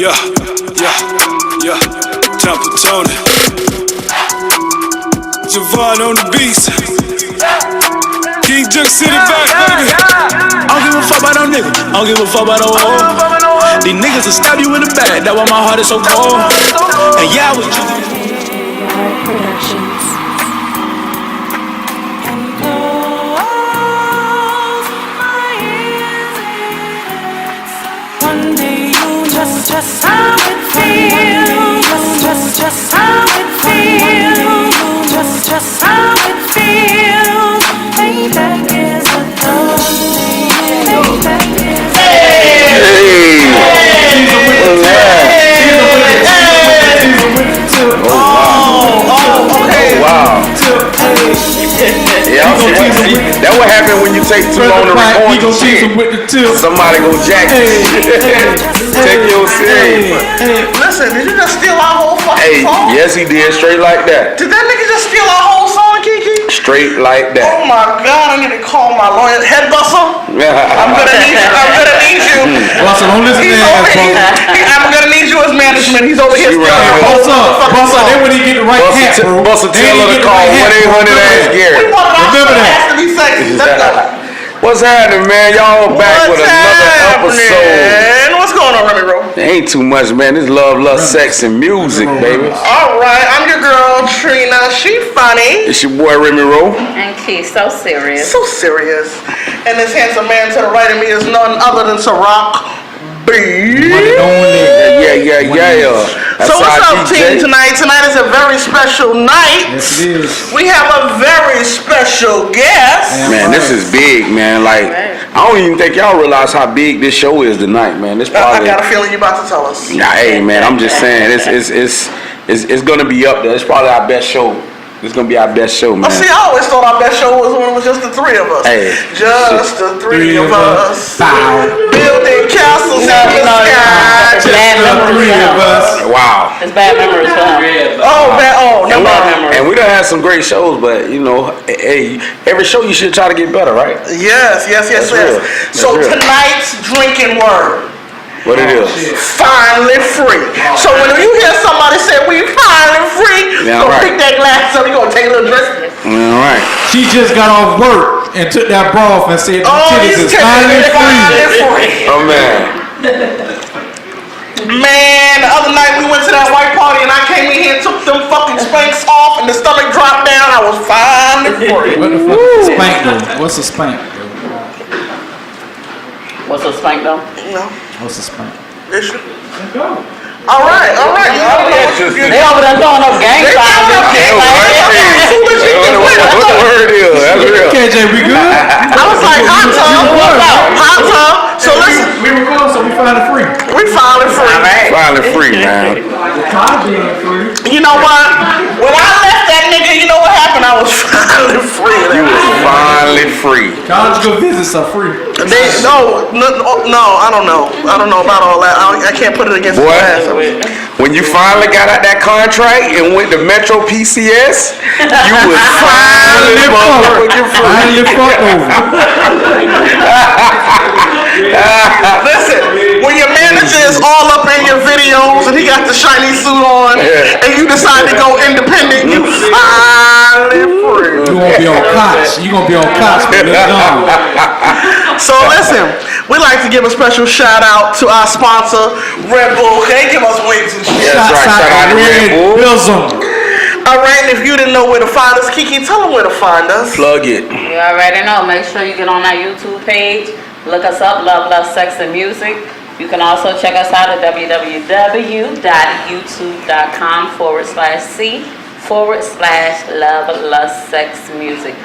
Yeah. Tampa Tony. Javon on the beats. King Jook, sit it back, baby. I don't give a fuck about no nigga. I don't give a fuck about no hoe. These niggas will stab you in the back. That's why my heart is so cold. And yeah, I was Productions. One day you just how it feels. Just how it feels. Just how it feels. Payback is a dog. Payback is a That's what happened when you take too long to record your shit. Somebody go jack this shit. Take your shit. Listen, did you just steal our whole fucking song? Yes, he did. Straight like that. Did that nigga just steal our whole song, Kiki? Straight like that. Oh my God, I need to call my lawyer. Head bustle. I'm gonna need you. Russell, don't listen to that. I'm gonna need you as management. He's over here stealing our whole Boss up. Then when he get the right hat, bro. Buster, tell her to call 1-800-ASK Gary. Remember that. Has to be sexy. Let's go. What's happening, man? Y'all back with another episode. What's going on, Remy Ro? Ain't too much, man. This Love, Lust, Sex, and Music, baby. All right, I'm your girl, Trina. She funny. It's your boy, Remy Ro. And Key, so serious. So serious. And this handsome man to the right of me is none other than Ciroc B. Yeah. So what's up, team, tonight? Tonight is a very special night. Yes, it is. We have a very special guest. Man, this is big, man. Like, I don't even think y'all realize how big this show is tonight, man. This probably. I got a feeling you're about to tell us. Nah, hey, man, I'm just saying, it's gonna be up there. It's probably our best show. It's gonna be our best show, man. See, I always thought our best show was when it was just the three of us. Hey, just the three of us. Building castles in the sky. It's bad memories for him. Wow. It's bad memories for him. No bad memories. And we done had some great shows, but you know, hey, every show you should try to get better, right? Yes. Real. So real. tonight's drinking word. What it is? Finally free. So when you hear somebody say we finally free, pick that glass up, you gonna take a little drink. All right. She just got off work and took that bra off and said, "Titties is finally free." Oh man. Man, the other night we went to that white party and I came in here and took them fucking spanks off and the stomach dropped down. I was finally free. What the fuck is spank though? What's a spank? What's a spank though? No. What's a spank? All right. I don't know what you They over there throwing up gang signs. What the word is? That's real. KJ, we good? I was like, hot tub. So listen. We recording, so we finally free. We finally free. Finally free, man. You know what? When I left that nigga, you know what happened? I was finally free. You was finally free. Conjugal visits are free. No, I don't know. I don't know about all that. I can't put it against the ass. When you finally got out that contract and went to Metro PCS, you was finally motherfucking free. Finally fucked over. Listen, when your manager is all up in your videos and he got the shiny suit on and you decide to go independent, you finally free. You gonna be on Koch. You gonna be on Koch when it's done. So listen, we like to give a special shout out to our sponsor, Red Bull. They give us wings and shit. That's right. Shout out to Red Bull. All right, and if you didn't know where to find us, Kiki, tell them where to find us. Plug it. You already know. Make sure you get on our YouTube page. Look us up, Love, Lust, Sex, and Music. You can also check us out at www.youtube.com/C/Love, Lust, Sex, Music.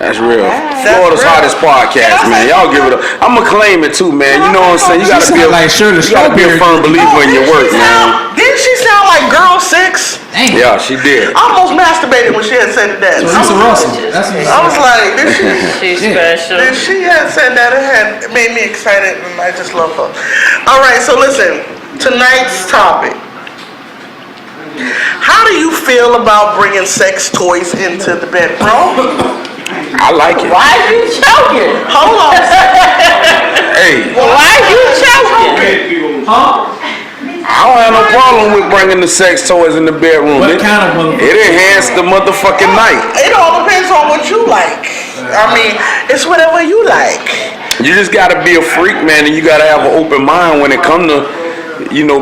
That's real. Florida's hottest podcast, man. Y'all give it up. I'm gonna claim it too, man. You know what I'm saying? You gotta be a firm believer in your work, man. Didn't she sound like Girl 6? Damn. Yeah, she did. I almost masturbated when she had said that. I was like, did she? She's special. If she had said that, it made me excited, and I just love her. All right, so listen. Tonight's topic. How do you feel about bringing sex toys into the bedroom? I like it. Why are you choking? Hold on. Hey. Why are you choking? Huh? I don't have no problem with bringing the sex toys in the bedroom. What kind of motherfucker? It enhanced the motherfucking night. It all depends on what you like. I mean, it's whatever you like. You just gotta be a freak, man, and you gotta have an open mind when it comes to,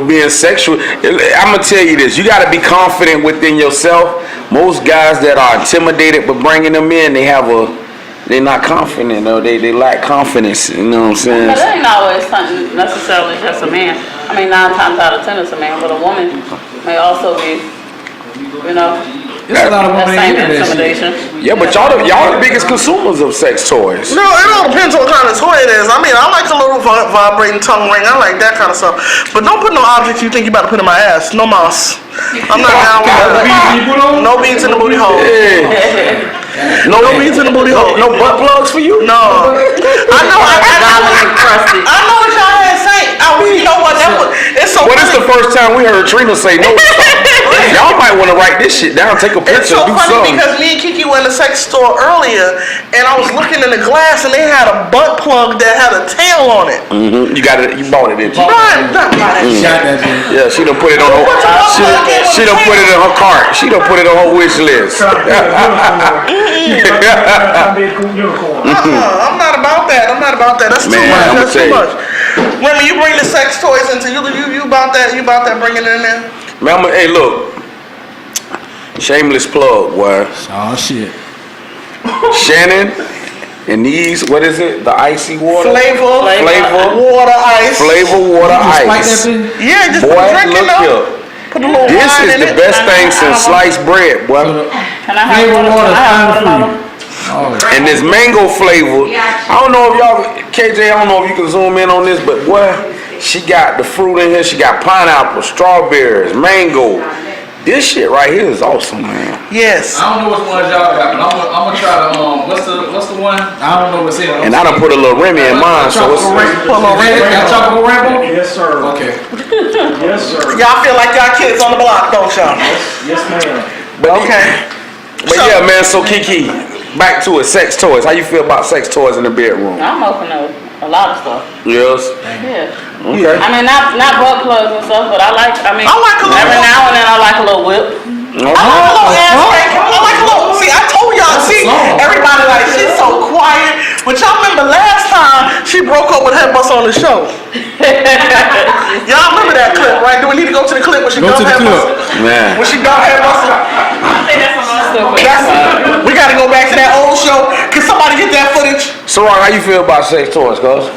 being sexual. I'm gonna tell you this: you gotta be confident within yourself. Most guys that are intimidated by bringing them in, they're not confident, or they lack confidence. You know what I'm saying? But it ain't always something necessarily just a man. I mean, 9 times out of 10 it's a man, but a woman may also be, There's a lot of women that same into that intimidation. shit. Yeah, but y'all the biggest consumers of sex toys. No, it all depends on what kind of toy it is. I mean, I like a little vibrating tongue ring. I like that kind of stuff. But don't put no objects you think you about to put in my ass. No mouse. I'm not down with that. No beads in the booty hole. Yeah. No beads in the booty hole. No butt plugs for you? No. I know what y'all had to say. You know what? It's so What is the first time we heard Trina say no? Y'all might want to write this shit down, take a It's picture, so do funny something. because me and Kiki went in the sex store earlier, and I was looking in the glass, and they had a butt plug that had a tail on it. Mm-hmm. You bought it, didn't you? Not Yeah, she done put it on her. She done put it in her cart. She done put it on her wish list. I'm not about that. That's too much. That's too much. Remy, you bring the sex toys into you about that? You about that bringing it in there? Man, hey, look. Shameless plug, boy. Oh shit. Shannon and these, what is it? The icy water? Flavor. Water ice. Flavor water ice. Yeah, just boy, drink it look here. Put a little This wine is in the it. best thing since sliced bread, boy. Can I have water? And this mango flavor, I don't know if y'all, KJ, I don't know if you can zoom in on this, but boy, she got the fruit in here. She got pineapple, strawberries, mango. This shit right here is awesome, man. Yes. I don't know which one y'all got, but I'm gonna try to what's the one? I don't know what's in it. And I done put a little Remy in mine, so it's. Got tropical rainbow? Yes, sir. Okay. Yes, sir. Y'all feel like y'all kids on the block, don't y'all? Yes, ma'am. But Okay. yeah, man. So Kiki, back to it. Sex toys. How you feel about sex toys in the bedroom? I'm open to a lot of stuff. Yes. Yeah. Okay. I mean, not butt plugs and stuff, but I like a little every now and then I like a little whip. I like a little ass crack. I like a little. See, I told y'all. See, everybody like she's so quiet. But y'all remember last time she broke up with her bus on the show. Y'all remember that clip, right? Do we need to go to the clip when she Go to the clip. Man. When she done her bus? I think that's a little stupid. We gotta go back to that old show. Can somebody get that footage? So, how you feel about sex toys, cuz?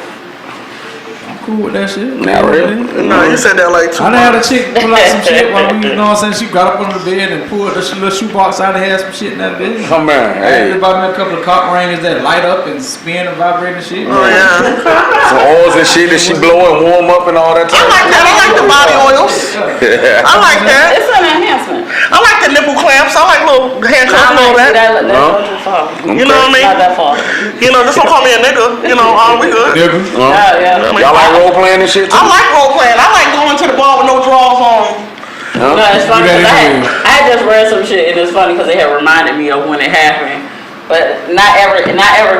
Cool with that shit. Not really. No, you said that like 2 I done had a chick pull out some shit while we, she got up under the bed and pulled the little shoebox out and had some shit in that bed. Come on, I hey. had about a couple of cock rings that light up and spin and vibrate and shit. Oh yeah. Some oils and shit that she blow and warm up and all that I type like that. I like the body oils. I like that. It's an enhancement. I like the nipple clamps. I like little handcuffs and all that. That's not too far. You know what I mean? Not that far. You know, just don't call me a nigga. You know, we good. Yeah. Y'all like role playing and shit too? I like role playing. I like going to the bar with no drawers on. No, it's funny because I had just read some shit and it's funny because it had reminded me of when it happened. But not every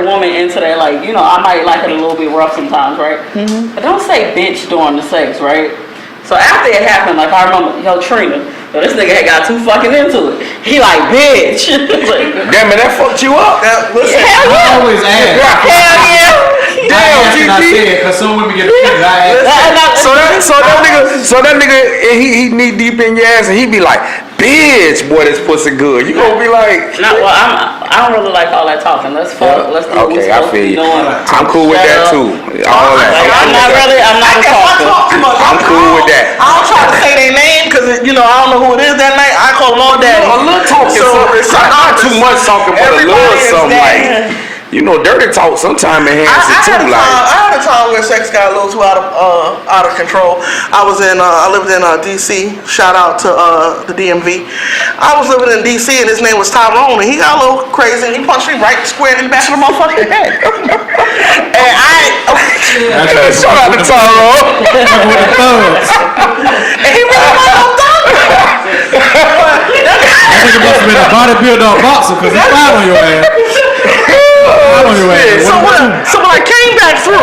woman into that, like, I might like it a little bit rough sometimes, right? Mm-hmm. But don't say bitch during the sex, right? So after it happened, like I remember, Trina, this nigga had got too fucking into it. He like, bitch. Like, damn it, that fucked you up. Hell yeah. I always ask. Hell yeah. Damn, GG. Because some women get offended. I ask. So that nigga, he knee deep in your ass and he be like, bitch, boy, this pussy good. You gonna be like, I don't really like all that talking. Let's fuck. Let's do what we're okay, I supposed to feel be you. doing. I'm cool with that too. All that. I'm not a talker. I'm cool with that. I don't try to say their name because, I don't know who it is that night. I call them all daddy. A little talking, not too much talking, but a little something like. Dirty talk sometimes enhances it too. I had a time where sex got a little too out of control. I lived in DC. Shout out to the DMV. I was living in DC and his name was Tyrone and he got a little crazy and he punched me right square in the back of the motherfucking head. And shout out to Tyrone. And he really was a doctor. I think it must have been a bodybuilder or boxer because he fired on your ass. So when I came back through,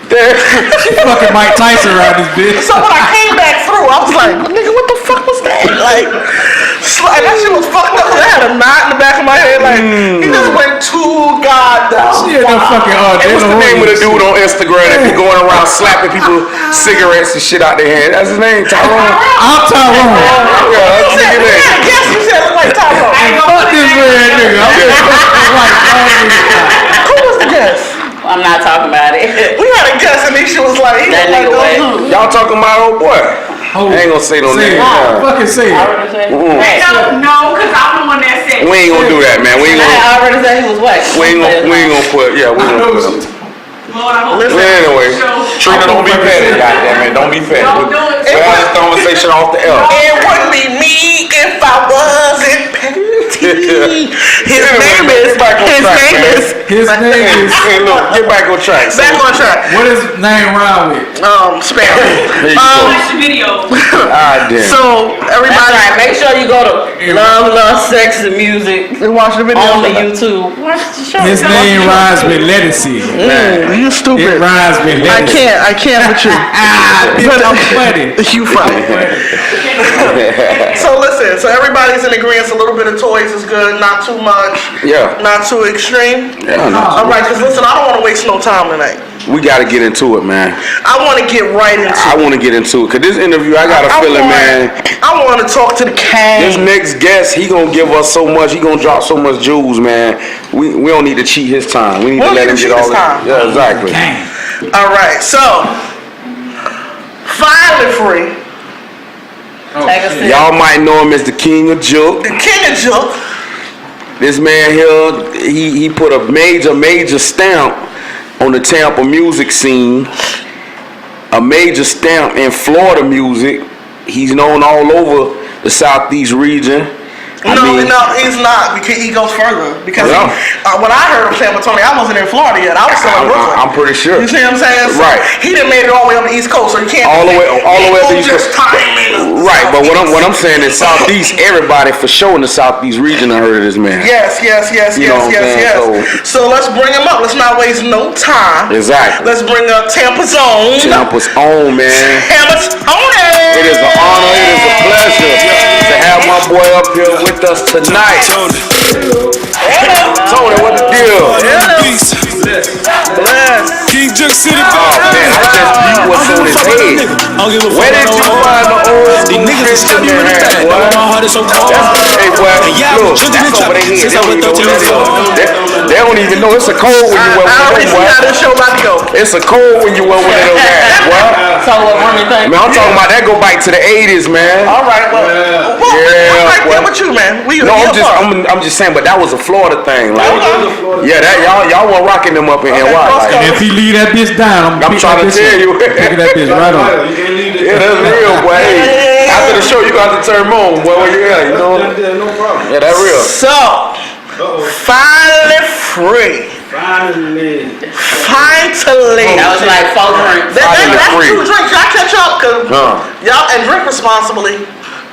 fucking Mike Tyson around this bitch. So when I came back through. I was like, nigga, what the fuck was that? Like that shit was fucked up. I had a knot in the back of my head. Like he just went too goddamn. She had no fucking What's the name of the dude on Instagram that be going around slapping people cigarettes and shit out their hand? That's his name, Tyrone. I'm Tyrone. You said, yeah, guess you said it like Tyrone. Fuck this red nigga. Who was the guest? I'm not talking about it. We had a guest and she was like, That nigga went. Y'all talking about old boy? Oh, I ain't gonna say no name. Fucking say it. I already said. No, because I'm the one that said. We ain't gonna do that, man. We ain't gonna. I already said he was what? We ain't gonna put. Yeah, we ain't gonna put him. Lord, I hope Listen, Anyway, Trina, don't be petty, goddamn it. Don't be petty. Don't do it. We'll have this conversation off the L. it wouldn't be me if I wasn't petty. His name is. Hey, look, get back on track. Back on track. What is his name rhyme with? Spam. Watch the video. Ah, damn. So That's everybody, right. Make sure you go to Love, Lust, Sex and Music and watch the video on the YouTube. Watch the show. His name rhymes with lettucey. You It stupid. rhymes with lettucy. I can't with you. Bitch, I'm funny. You funny. So listen, so everybody's in agreement. A little bit of toys is good, not too much. Yeah. Not too extreme. Yeah, no. All right, because listen, I don't want to waste no time tonight. We gotta get into it, man. I want to get right into I want to get into it. Cause this interview, I got a feeling, man. I want to talk to the king. This next guest, he gonna give us so much. He gonna drop so much jewels, man. We don't need to cheat his time. We need to let him get all that. Yeah, exactly. All right, so finally free. Take a sip. Y'all might know him as the King of Jook. The king of Jook. This man here, he put a major stamp on the Tampa music scene. A major stamp in Florida music. He's known all over the Southeast region. No, he's not, because he goes further. Because Yeah. when I heard of Tampa Tony, I wasn't in Florida yet. I was still in Brooklyn. I'm pretty sure. You see what I'm saying? So Right. He done made it all the way up the East Coast, so you can't. All the way up the East just Coast. time in the Right, but Southeast. what I'm saying is Southeast, everybody for sure in the Southeast region I heard of this man. Yes. You know what I'm saying? So let's bring him up. Let's not waste no time. Exactly. Let's bring up Tampa's own. Tampa's own, man. Tampa's Tony. It is an honor, it is a pleasure to have my boy up here with us tonight. Tony. Tony, what the deal? Beast. Bless. King Jook City. Oh man, I just beat what's on his head. Where did you find the old These niggas school stab you in the back. boy? That's why my heart is so cold. Hey boy, look, that's over their head. They don't even know it's a cold when you wear I one already of see them, how boy. this show about to go. It's a cold when you wear one of those guys, boy. So what Remy think? Man, I'm talking about that go back to the 80s, man. All right, well, Yeah, I'm right there well. with you, man. No, I'm just saying, but that was a Florida thing, like. Yeah, that y'all weren't rocking them up in NY. Like, And if he leave that bitch down, I'm trying to tell you. Picking that bitch right on. Yeah, that's real, boy. Hey, after the show, you got to turn on, boy. Where you at? You know? No problem. Yeah, that's real. So, finally free. Finally. Finally. That was like 4 drinks. That's free. 2 drinks. Y'all catch up, cause Huh. y'all and drink responsibly.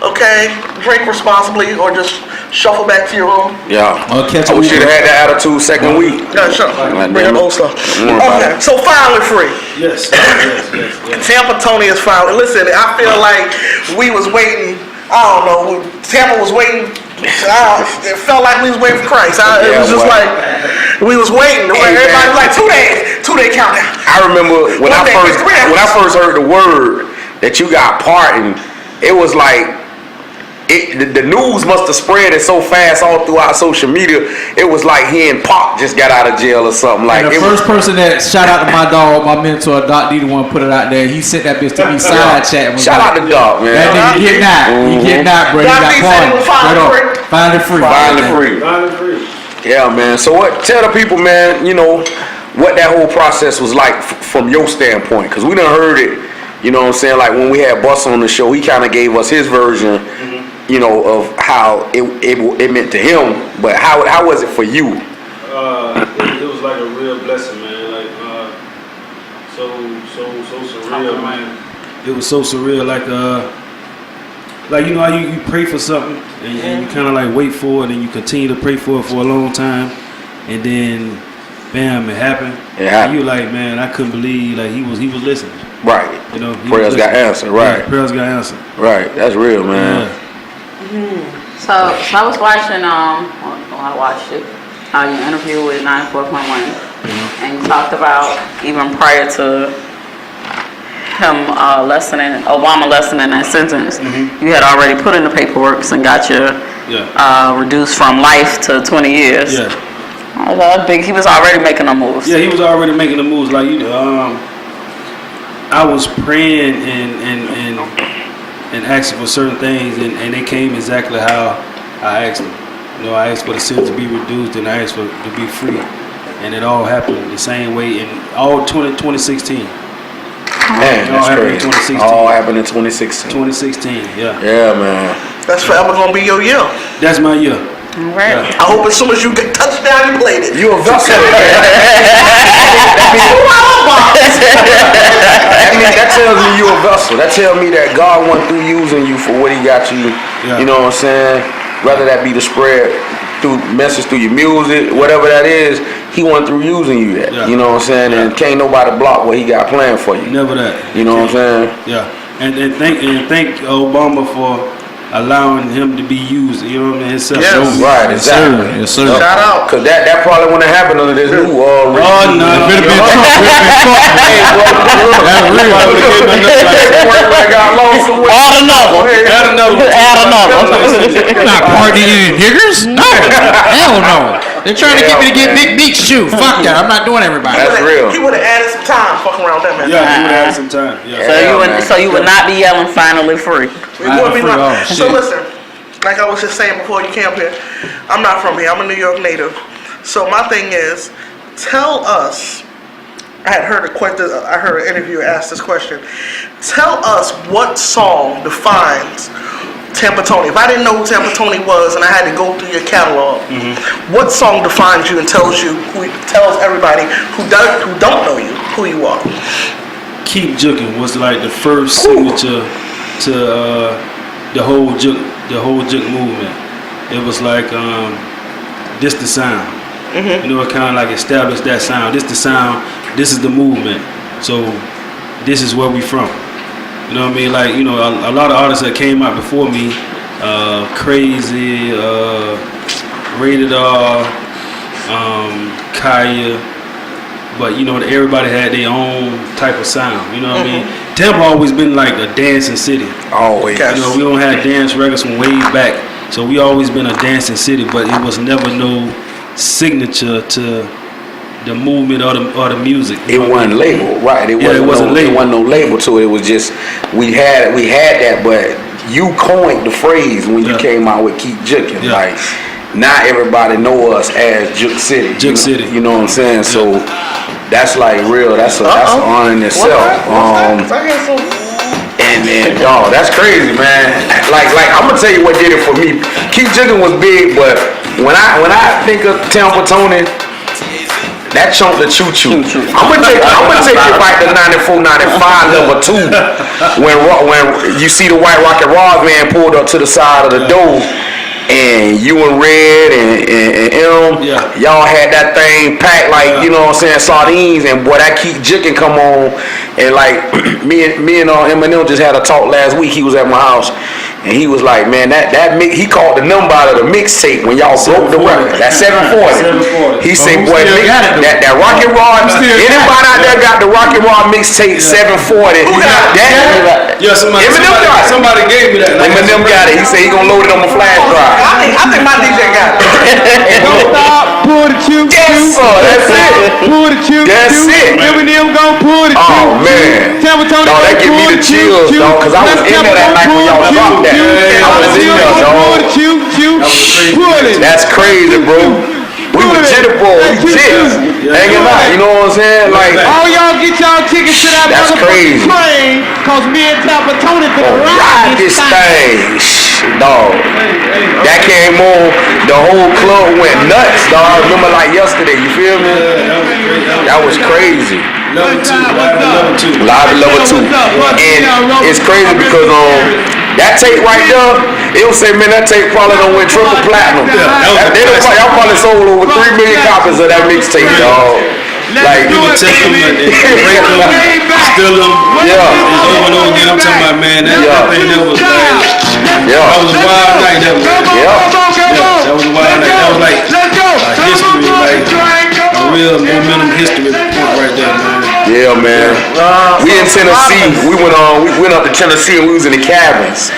Okay, drink responsibly, or just shuffle back to your room. Yeah. catch I a wish you'd Uber. have had that attitude second week. No, sure. Right, Bring damn up it. old stuff. Don't worry about Okay, it. so finally free. Yes. Tampa Tony is finally. Listen, I feel like we was waiting. I don't know. Tampa was waiting. It felt like we was waiting for Christ. It Yeah, was just boy. like we was waiting. Hey, Everybody man. was like 2 days, 2 day countdown. I remember when I first heard the word that you got pardoned, it was like the news must have spread it so fast all throughout social media. It was like he and Pop just got out of jail or something. Like And the it first was, person that shout out to my dog, my mentor, Doc D, the one put it out there. He sent that bitch to me side chat. And was shout like, out to Doc, man. that nigga getting out. He getting out, bro. He Doc got D said he was pardoned. Finally free. Finally free. Finally free. Yeah, man. So what? Tell the people, man. You know what that whole process was like from your standpoint, because we done heard it. You know what I'm saying? Like when we had Bus on the show, he kind of gave us his version. You know, of how it meant to him, but how was it for you? It was like a real blessing, man. Like so surreal, man. It was so surreal, like you know how you pray for something and you kind of like wait for it and you continue to pray for it for a long time, and then bam, it happened. It happened. And you like, man, I couldn't believe like he was listening. Right. You know, prayers got answered. Right. Yeah, prayers got answered. Right. That's real, man. So I was watching, I watched it, your interview with 94.1, and you talked about even prior to him Obama lessening that sentence, you had already put in the paperwork and got your reduced from life to 20 years. Yeah. I think he was already making the moves. Yeah, he was already making the moves. Like I was praying and asking for certain things, and they came exactly how I asked them. You know, I asked for the sentence to be reduced, and I asked for to be free, and it all happened the same way in all 2016. Man, that's crazy. All happened in 2016. 2016, yeah. Yeah, man. That's forever gonna be your year. That's my year. Right. Yeah. I hope as soon as you get touchdown, you played it. You a vessel. That tells me you a vessel. That tells me that God went through using you for what He got you. Yeah. You know what I'm saying? Whether that be the spread through message through your music, whatever that is, He went through using you that. Yeah. You know what I'm saying? And can't nobody block what He got planned for you. Never that. You know what I'm saying? Yeah. And thank Obama for allowing him to be used. You know what I mean? Himself. Yes. Right, exactly. Yes, sir. Shout out. Cause that probably wouldn't have happened under this new no. If it had been Trump, Add another. not partying niggers. No, hell no. They're trying to get me to get big beach too. Fuck that. I'm not doing everybody. That's real. He would have added some time fucking around that man. Yeah, he would have some time. Yeah. So you would not be yelling finally free. We would be free, like, oh, so shit. listen, like I was just saying before you came up here, I'm not from here. I'm a New York native. So my thing is, tell us. I heard an interviewer ask this question. Tell us what song defines Tampa Tony. If I didn't know who Tampa Tony was and I had to go through your catalog, what song defines you and tells everybody who don't know you who you are? Keep Jookin' was like the first signature to the whole Jook movement. It was like this the sound. You know, it kind of like established that sound. This the sound. This is the movement. So this is where we from. You know what I mean? Like, you know, a lot of artists that came out before me, Crazy, Rated R, Kaya, but you know, everybody had their own type of sound. You know what I mean? Tampa always been like a dancing city. Always. You know, we don't have dance records from way back, so we always been a dancing city. But it was never no signature to the movement or the music. It wasn't labeled, right? It wasn't labeled. It wasn't no label to it. It was just we had that, but you coined the phrase when you came out with Keep Jookin'. Like, not everybody know us as Jook City. City. You know what I'm saying? So that's like real. That's an honor in itself. And dog, that's crazy, man. Like I'm gonna tell you what did it for me. Keep Jookin' was big, but when I think of Tampa Tony, that chunk the choo choo. I'm gonna take you back to 94, 95, number 2, when you see the White Rocket Rods man pulled up to the side of the door, and you and Red and M, y'all had that thing packed like, you know what I'm saying, sardines, and boy, that Keep Jookin' come on, and like me and Eminem just had a talk last week. He was at my house. And he was like, man, that he called the number out of the mixtape when y'all broke the record. That 740. He said, boy, that Rocket Rod, anybody out there got the Rocket Rod mixtape 740? Eminem got it. Somebody gave me that. Eminem got it. He said he gonna load it on the flash drive. I think my DJ got it. Don't stop, pull the choo. Yes, sir. That's it. Pull the choo. That's it. Eminem gon' pull the choo. Oh man, Tampa Tony dog, that give me the chills, dog, cause I was in there that night when y'all dropped that. I was in there, dog. That's crazy, bro. We were jitterbug, we jits, hanging out. You know what I'm saying? Like, all y'all get y'all tickets to that that's crazy. Train, cause me and Tampa Tony finna ride this thing, dog. That came on, the whole club went nuts, dog. Remember like yesterday, you feel me? That was crazy. Live at Level 2. And it's crazy because that tape right there, it'll say, man, that tape probably done went triple platinum. Y'all probably sold over 3 million copies of that mixtape, dog. Like, you can take them and break them, steal them. Yeah. It's over and over again. I'm talking about, man, that thing that was like, that was a wild night. That was, that was a wild night. That was like a history, like a real momentum history point right there, man. Yeah, man. We in Tennessee. We went up to Tennessee and we was in the cabins,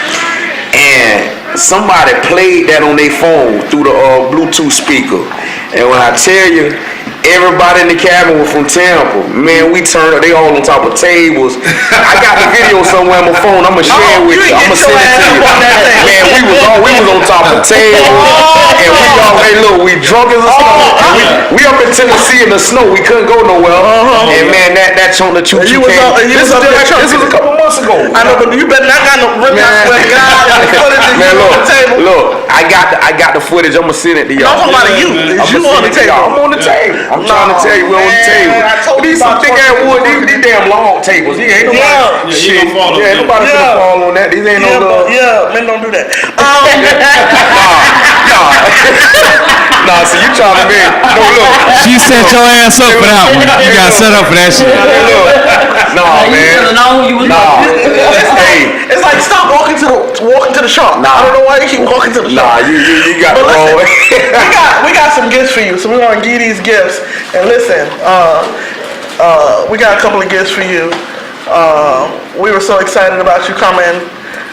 and somebody played that on their phone through the Bluetooth speaker. And when I tell you, everybody in the cabin was from Tampa. Man, we turned up. They all on top of tables. I got the video somewhere on my phone. I'm gonna share it with you. I'm gonna send it to you. Man, we was on top of tables, and we all, hey, look, we drunk as a snow. We up in Tennessee in the snow. We couldn't go nowhere. And man, that chunk that you came. This was a couple months ago. I know, but you better not got no rip out sweat. Man, look, I got the footage. I'm gonna send it to y'all. I'm talking about you. You on the table. I'm on the table. I'm trying to tell you, we're on the table. These some thick ass wood. These damn long tables. Ain't nobody. Shit. Yeah, ain't nobody gonna fall on that. These ain't no little. Yeah, men don't do that. Nah, see, you trying to be. No, look. She set your ass up for that one. You got set up for that shit. Nah, man. You didn't know you was Hey, it's like stop walking to the shop. Nah. I don't know why you keep walking to the shop. Nah, you got the wrong way. we got some gifts for you, so we're gonna give these gifts. And listen, we got a couple of gifts for you. We were so excited about you coming.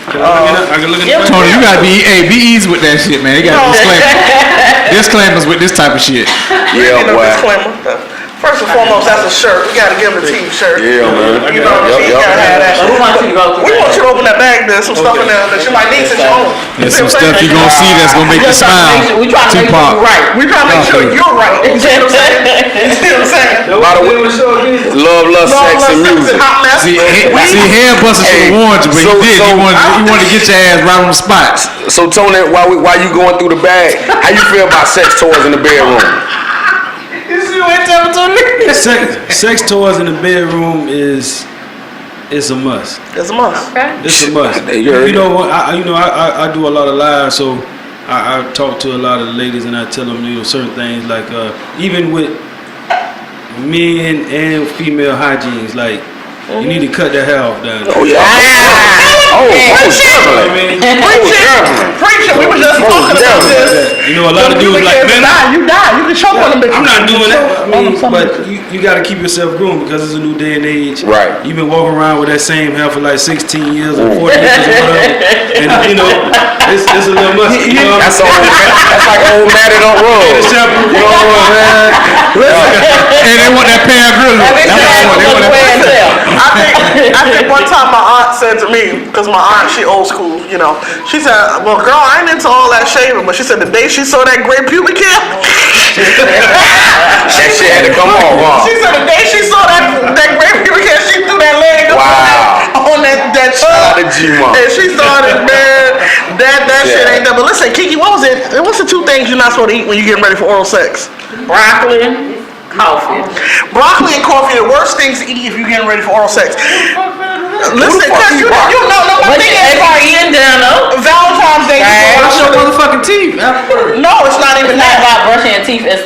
I can look at the Tony, you gotta be easy with that shit, man. You gotta disclaimers with this type of shit. Yeah, boy. Disclaimer. First and foremost, that's a shirt. We gotta give him the team shirt. Yeah, man. You know, you gotta have that. Who wants you to go through? We want you to open that bag. There's some stuff in there that you might need since you're home. There's some stuff you're gonna see that's gonna make you smile. We trying to make sure you're right. We trying to make sure you're right. You see what I'm saying? You see what I'm saying? By the way, love, lust, sex, and music. See, Hair Buster should have warned you, but he did. He wanted to get your ass right on the spot. So Tony, while you going through the bag, how you feel about sex toys in the bedroom? Sex toys in the bedroom is a must. It's a must. Okay. It's a must. You know what? I do a lot of lives, so I talk to a lot of the ladies and I tell them certain things like even with men and female hygienes, like you need to cut the hair off down there. Oh yeah. Preach it. We were just talking about this. You know, a lot of dudes like, man, you die. You can choke on them, bitch. I'm not doing that. But you got to keep yourself groomed because it's a new day and age. Right. You've been walking around with that same hair for like 16 years or 40 years or whatever. And you know, it's a little musty. You know what I'm saying? That's like old matted on road. You know what I'm saying? And they want that pair of grill. I think one time my aunt said to me, because my aunt, she old school, you know, she said, well, girl, I ain't into all that shaving, but she said the day she saw that gray pubic hair, that shit had to come off, huh? She said the day she saw that gray pubic hair, she threw that leg on that Shout out to G-Mom. and she started, man, that shit ain't that. But listen, Kiki, what's the two things you're not supposed to eat when you're getting ready for oral sex? Broccoli, coffee. Broccoli and coffee are the worst things to eat if you're getting ready for oral sex. Listen, cause you know, my thing is eating down though. Valentine's Day. Brush your motherfucking teeth. No, it's not even It's not that. about brushing your teeth. It's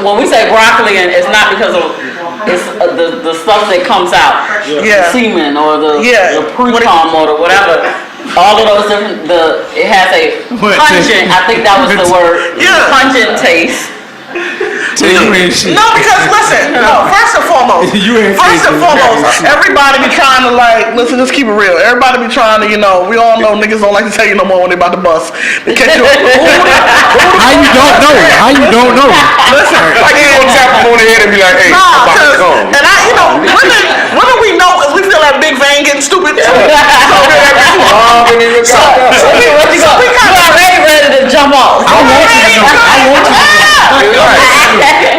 when we say broccoli, and it's not because of it's the stuff that comes out, Yeah. semen or the Yeah. pre-cum or the whatever. All of those different. It has a pungent. I think that was the word. Yeah. Pungent taste. No, because listen, first and foremost, everybody be trying to let's keep it real. Everybody be trying to, we all know niggas don't like to tell you no more when they about to bust. They catch you. How you don't know? Listen, Like you gonna tap them on the head and be like, hey, I'm about to come. and women we know because we feel that big vein getting stupid. So we already ready to jump off. I want you.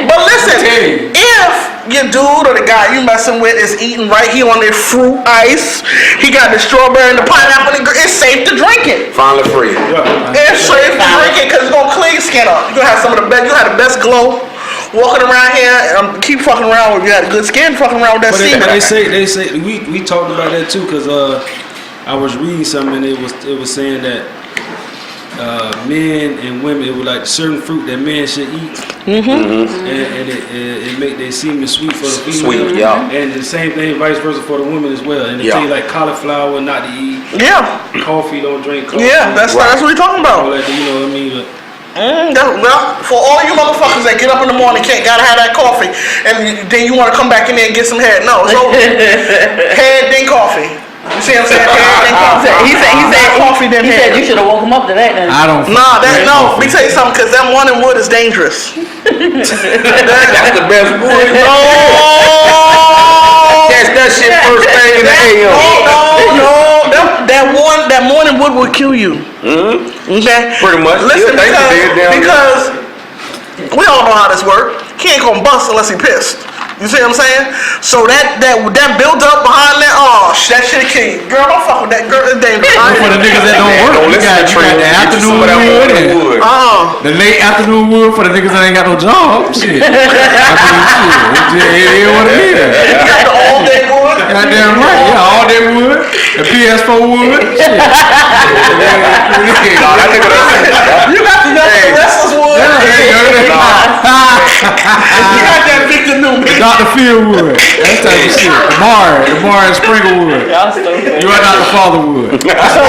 But listen, if your dude or the guy you messing with is eating right here on their fruit ice, he got the strawberry and the pineapple, it's safe to drink it. Finally free. It's safe to drink it because it's gonna clean your skin up. You're gonna have you have the best glow walking around here and keep fucking around with you had good skin fucking around with that semen. They say we talked about that too because I was reading something and it was saying that men and women, it was like certain fruit that men should eat, and it make their semen sweet for the female. Sweet, yeah. And the same thing, vice versa for the women as well. And they tell you like cauliflower not to eat. Yeah. Coffee, don't drink coffee. Yeah, that's what we're talking about. All that, you know what I mean? Well, for all you motherfuckers that get up in the morning, gotta have that coffee, and then you want to come back in there and get some head. No, it's over. Head, then coffee. You see what I'm saying? Head, then coffee. He said coffee, then head. He said you should have woke him up to that. Then. I don't. Let me tell you something, because that morning wood is dangerous. That's the best wood. Catch that shit first thing in the AM. No. That morning wood will kill you. Okay? Pretty much. Listen, because we all know how this works. He ain't gonna bust unless he pissed. You see what I'm saying? So that build up behind that, that shit kill you. Girl, don't fuck with that girl. It's dangerous. For the niggas that don't work, you got the afternoon wood and the late afternoon wood for the niggas that ain't got no job. Shit. I mean, shit. It is what it is. You got the all day wood. Goddamn right. Yeah, all day wood. The PS4 wood. Shit. You got the restless wood. You got that Victor Newman. Dr. Fieldwood. That type of shit. The Mars Springlewood. You are Dr. Fatherwood. So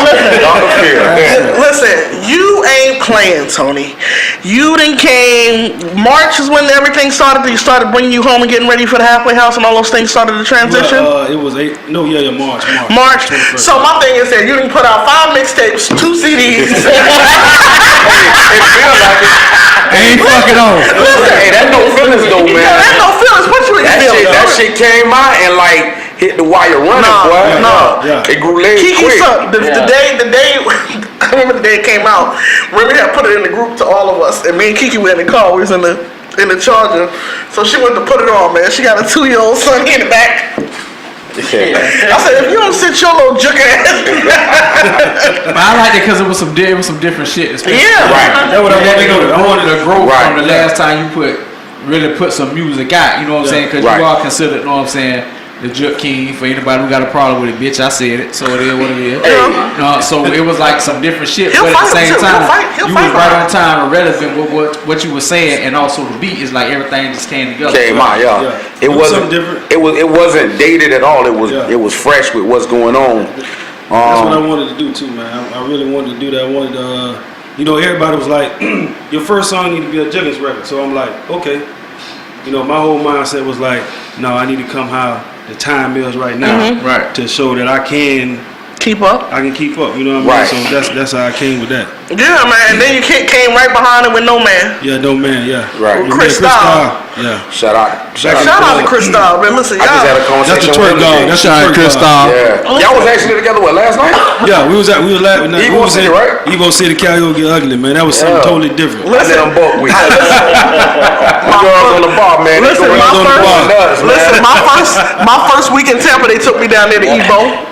listen, you ain't playing, Tony. You done came. March is when everything started. You started bringing you home and getting ready for the halfway house, and all those things started to transition. It was March. March. So my thing is that you didn't put out 5 mixtapes, 2 CDs. It feels like it. Ain't fucking on. Hey, that's no feelings though, man. That's no feelings. What you feeling? That shit came out and like hit the wire running, boy. No. It grew late quick. The day I remember the day it came out. Remy had put it in the group to all of us, and me and Kiki were in the car. We was in the Charger, so she went to put it on, man. She got a 2-year-old son in the back. I said, if you don't sit your little Jook ass. But I liked it because it was some different shit. Yeah, right. That's what I wanted to grow from the last time you really put some music out. You know what I'm saying? Because you are considered, you know what I'm saying, the Jook King. For anybody who got a problem with it, bitch, I said it. So it is what it is. So it was like some different shit, but at the same time, you was right on time and relevant with what you were saying, and also the beat is like everything just came together. Came out, It wasn't different. It wasn't dated at all. It was fresh with what's going on. That's what I wanted to do too, man. I really wanted to do that. I wanted to, everybody was like, your first song need to be a Jiggins record. So I'm like, okay. My whole mindset was like, no, I need to come how the time is right now, to show that I can keep up. I can keep up. You know what I mean? So that's how I came with that. Yeah, man. And then you came right behind it with No Man. Yeah, No Man. Yeah. Right. Cristol. Yeah. Shout out to Cristol, man. Listen, y'all. I just had a conversation. That's the twerk dog. That's the twerk Cristol. Yeah. Y'all was actually together last night? Yeah, we was laughing. Evo City, right? Evo City Karaoke Ugly, man. That was something totally different. Listen, I'm buck with you. Girls on the bar, man. Listen, my first week in Tampa, they took me down there to Evo.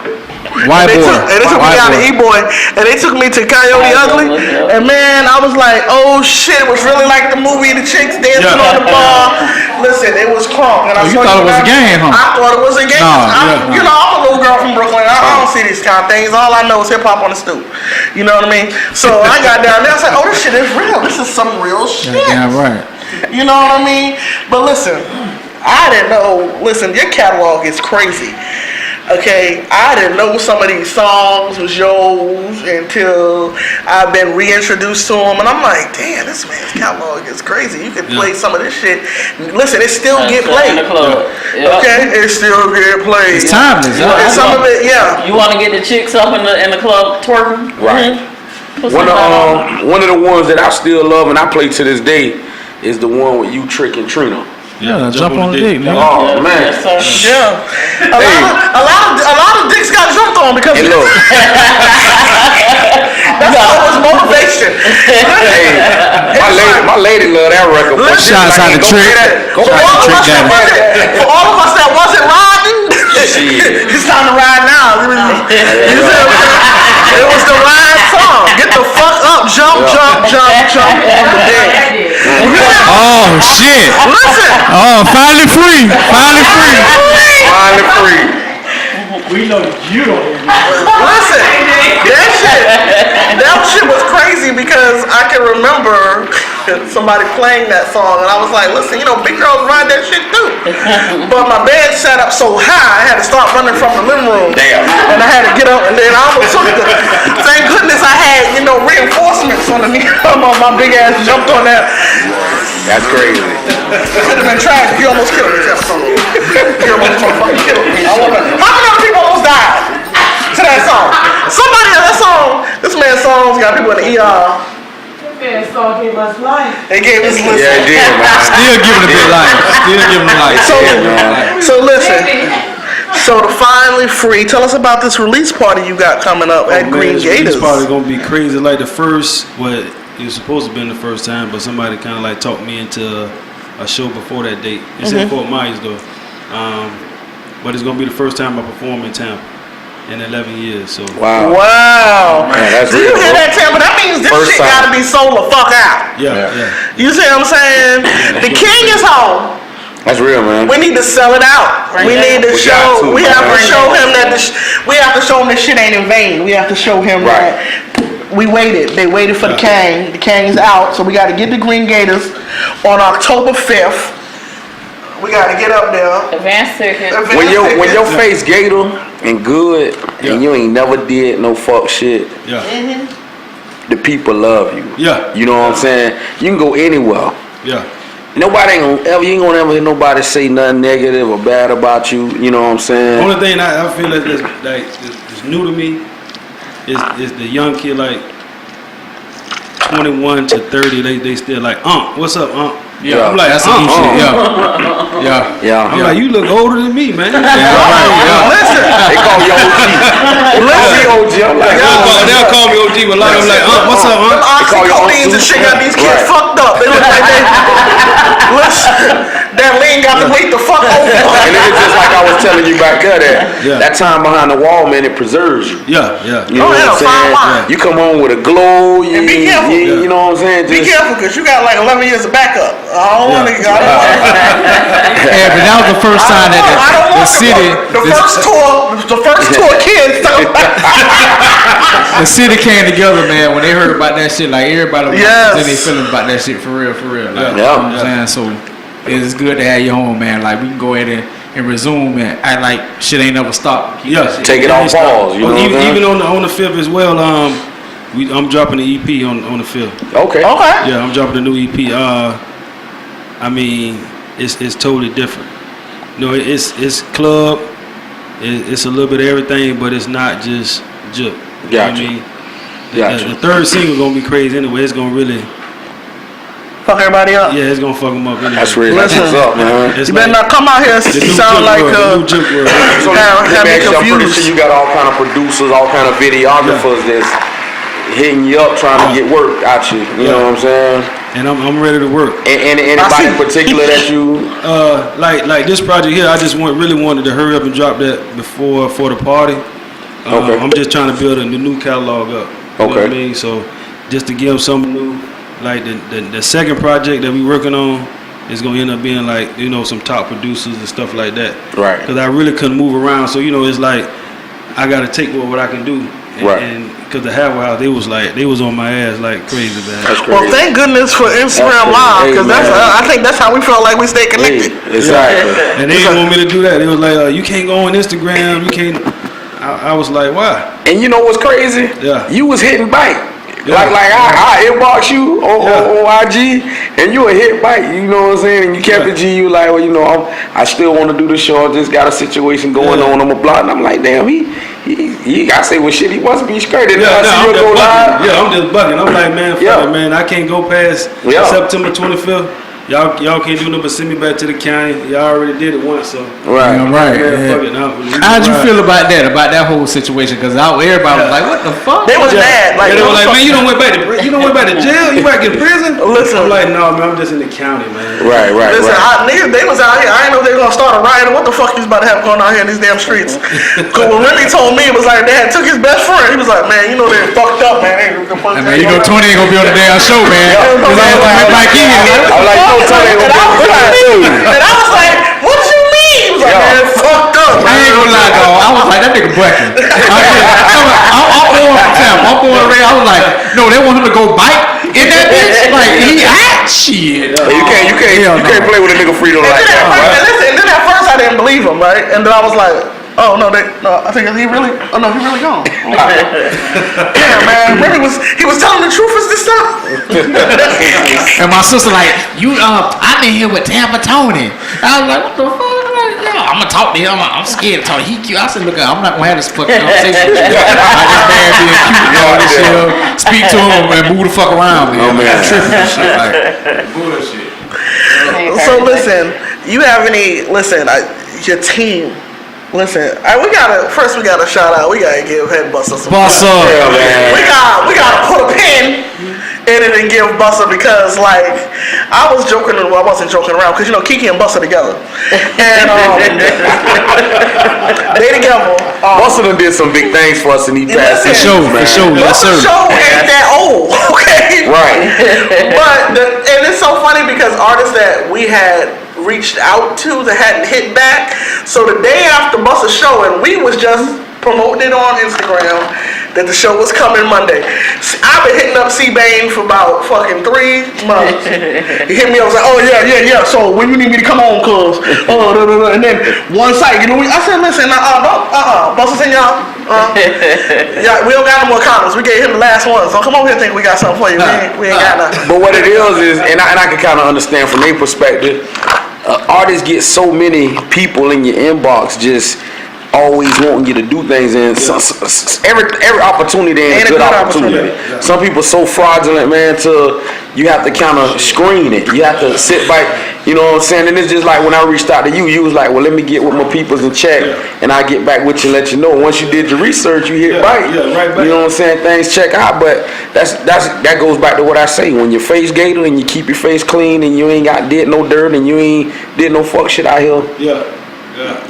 White boy. They took me down to E-Boy, and they took me to Coyote Ugly, and man, I was like, oh shit, it was really like the movie, the chicks dancing on the bar. Listen, it was crunk. And you thought it was a game, huh? I thought it was a game. I'm a little girl from Brooklyn. I don't see these kind of things. All I know is hip hop on the stoop. You know what I mean? So I got down there, I was like, oh, this shit is real. This is some real shit. Yeah, right. You know what I mean? But listen, I didn't know. Listen, your catalog is crazy. Okay, I didn't know some of these songs was yours until I've been reintroduced to them, and I'm like, damn, this man's catalog is crazy. You can play some of this shit. Listen, it still get played. Okay, it still get played. It's timeless. Some of it, You want to get the chicks up in the club twerking? Right. One of the ones that I still love and I play to this day is the one with you, Trick, and Trina. Yeah, jump on the dick, nigga. Oh man. Yeah. A lot of dicks got jumped on because of look. That's always motivation. Hey, my lady love that record. Shots out of Trick. For all of us that wasn't riding, it's time to ride now. It was the ride song. Get the fuck up, jump on the dick. Oh shit! Listen. Oh, finally free. We know you don't hear me. Listen, that shit was crazy because I can remember somebody playing that song and I was like, listen, big girls ride that shit too. But my bed sat up so high, I had to start running from the living room. Damn. And I had to get up and then I almost took the, thank goodness I had, reinforcements underneath. My big ass jumped on that. That's crazy. It could have been tragic. You almost killed me. You almost fucking killed me. How many other people almost died to that song? Somebody on that song, this man's songs got people in the ER. That song gave us life. They gave us life. Yeah, it did, man. Still giving a bit life. Still giving a life. So listen. So to finally free, tell us about this release party you got coming up at Green Gators. This party gonna be crazy. Like the first, it was supposed to be the first time, but somebody kind of like talked me into a show before that date. It's in Fort Myers though, but it's gonna be the first time I perform in Tampa in 11 years. So wow. Man, that's Do you hear that, Tampa? That means this first shit time. gotta be sold the fuck out. yeah. You see what I'm saying? The king is home. That's real, man. We need to sell it out. We need to show. We have to show him that we have to show him this shit ain't in vain. We have to show him that we waited. They waited for the king. The king is out, so we got to get the Green Gators on October 5th. We got to get up there. Advance ticket. When your face gator and good, and you ain't never did no fuck shit. Yeah. The people love you. Yeah. You know what I'm saying? You can go anywhere. Yeah. You ain't gonna ever hear nobody say nothing negative or bad about you. You know what I'm saying? Only thing I feel is new to me is the young kid like 21 to 30. They still like, what's up, Yeah, I'm like, that's some shit. Yeah. I'm like, you look older than me, man. Listen, They call you OG. Listen, OG. I'm like, they'll call me OG, but like, I'm like, what's up, them oxycodeines and shit got these kids fucked up. They look like they. Listen, that lean got to wait the fuck over. And it's just like I was telling you back there that time behind the wall, man, it preserves you. Yeah. You know what I'm saying? You come home with a glow. And be careful. You know what I'm saying? Be careful, because you got like 11 years of backup. I don't want to. Yeah, but that was the first time that the city, the first tour kids. the city came together, man. When they heard about that shit, like everybody was in their feelings about that shit for real. Like, you know what I'm saying? So it's good to have you home, man. Like we can go ahead and resume and act like shit ain't never stopped. Take it on pause. You know even on the 5th as well. I'm dropping the EP on the 5th. Okay. Yeah, I'm dropping a new EP. I mean, it's totally different. It's club. It's a little bit of everything, but it's not just Jook. You know what I mean? The third single gonna be crazy anyway. It's gonna really fuck everybody up. Yeah, it's gonna fuck them up anyway. That's really what's up, man. You better not come out here and sound like So let me ask you, I'm pretty sure you got all kind of producers, all kind of videographers that's hitting you up trying to get work out you. You know what I'm saying? And I'm ready to work. And anybody in particular that you like this project here, I just really wanted to hurry up and drop that for the party. I'm just trying to build a new catalog up. You know what I mean? So just to give them something new. Like the second project that we working on is gonna end up being like some top producers and stuff like that. Right. Because I really couldn't move around, so it's like I gotta take what I can do. And because the Halfway House, they was on my ass like crazy, man. That's crazy. Well, thank goodness for Instagram Live, because I think that's how we felt like we stayed connected. Exactly. And they didn't want me to do that. They was like, you can't go on Instagram. You can't. I was like, why? And you know what's crazy? Yeah. You was hitting bike. Like I inbox you on IG, and you a hit bite. You know what I'm saying? And you kept it G. You like, well, I still want to do the show. I just got a situation going on. I'm a block, and I'm like, damn, I say, well, shit, he must be straight. I'm just bugging. I'm like, man, fuck it, man. I can't go past September 25th. Y'all can't do nothing but send me back to the county. Y'all already did it once, so right. Fuck it, how'd you feel about that whole situation? Because everybody was like, "What the fuck?" They was mad. Like, they were like, "Man, you don't went back to jail. You back in prison." Listen, I'm like, "No, man, I'm just in the county, man." Right. Listen, niggas, they was out here. I didn't know they were gonna start a riot. What the fuck you was about to have going on here in these damn streets? Because when Remy told me, it was like they took his best friend. He was like, "Man, they fucked up, man." Tony ain't gonna be on the damn show, man. I'm like, Tony ain't gonna be on the damn show. And I was like, what do you mean? He was was like, man, fucked up. I ain't gonna lie, dog. I was like, that nigga bucking. I'm born from Tampa. I'm born and raised. I was like, no, they want him to go bite in that bitch. Like, he hot shit. You can't play with a nigga freedom like that. Right? Listen, then at first I didn't believe him, right? And then I was like, oh no, I think he really gone. Yeah, man, really he was telling the truth this time. And my sister like, I'm in here with Tampa Tony. I was like, what the fuck? I'm gonna talk to him. I'm scared to talk. He cute. I said, look, I'm not gonna have this fucking conversation with you. I just man being cute and all this shit. Speak to him and move the fuck around, man. I'm tripping and shit. Like, bullshit. So listen, you have your team. Listen, we gotta shout out. We gotta give Headbuster some. Buster, man. We gotta put a pin in it and give Buster because I was joking. Well, I wasn't joking around because Kiki and Buster together, and they together. Buster done did some big things for us in these past for sure, yes sir. Buster's show ain't that old, okay? Right. And it's so funny because artists that we had reached out to that hadn't hit back. So the day after Buster's show, and we was just promoting it on Instagram that the show was coming Monday. I've been hitting up C-Bane for about fucking 3 months. He hit me up, was like, oh yeah. So when you need me to come on, cuz, and then one site, I said, listen, Buster's in y'all. Yeah, we don't got no more condoms. We gave him the last one, so come over here and think we got something for you. We ain't got nothing. But what it is, and I can kind of understand from their perspective, artists get so many people in your inbox just always wanting you to do things, and every opportunity ain't a good opportunity. Yeah. Some people so fraudulent, man, to you have to kind of screen it. You have to sit back, you know what I'm saying? And it's just like when I reached out to you was like, well, let me get with my peoples and check, and I'll get back with you and let you know. Once you did your research, you hit right. Right back. You know what I'm saying? Things check out, but that goes back to what I say. When your face gated and you keep your face clean and you ain't did no dirt and you ain't did no fuck shit out here. Yeah.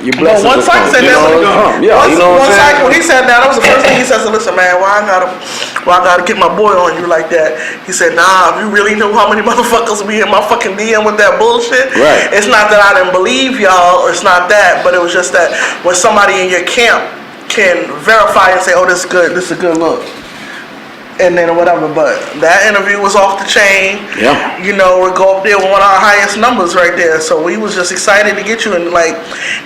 Your blessings one side said that. One side when he said that was the first thing he said. So listen, man, why I gotta get my boy on you like that? He said, nah, if you really knew how many motherfuckers be in my fucking DM with that bullshit. Right. It's not that I didn't believe y'all, or it's not that, but it was just that when somebody in your camp can verify and say, oh, this is good, this is a good look, and then whatever. But that interview was off the chain. Yeah. We go up there with one of our highest numbers right there. So we was just excited to get you. And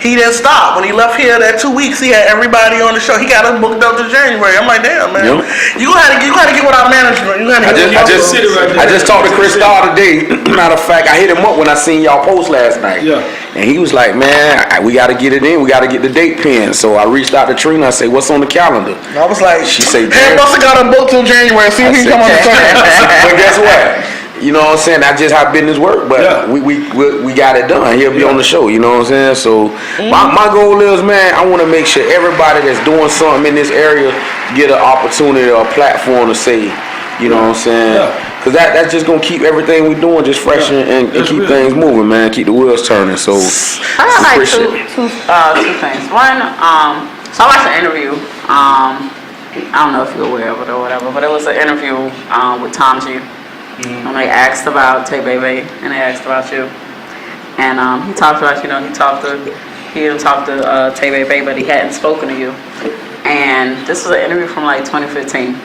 he didn't stop. When he left here that 2 weeks, he had everybody on the show. He got us booked up to January. I'm like, damn, man. Yep. You gotta get with our management. I just talked to Cristol today. Matter of fact, I hit him up when I seen y'all post last night. Yeah. And he was like, man, we got to get it in. We got to get the date pinned. So I reached out to Trina. I said, what's on the calendar? And I was like, she said, Buster got a book till January. See if he can come on the train. But guess what? You know what I'm saying? That's just how business work. But we got it done. He'll be on the show. You know what I'm saying? So my goal is, man, I want to make sure everybody that's doing something in this area get an opportunity or a platform to say, you know what I'm saying? Cause that's just gonna keep everything we doing just fresh and keep things moving, man. Keep the wheels turning. So I got two things. One, so I watched an interview. I don't know if you're aware of it or whatever, but it was an interview with Tom G. And they asked about Tay Baby and they asked about you. And he talked about, he didn't talk to Tay Baby, but he hadn't spoken to you. And this was an interview from 2015.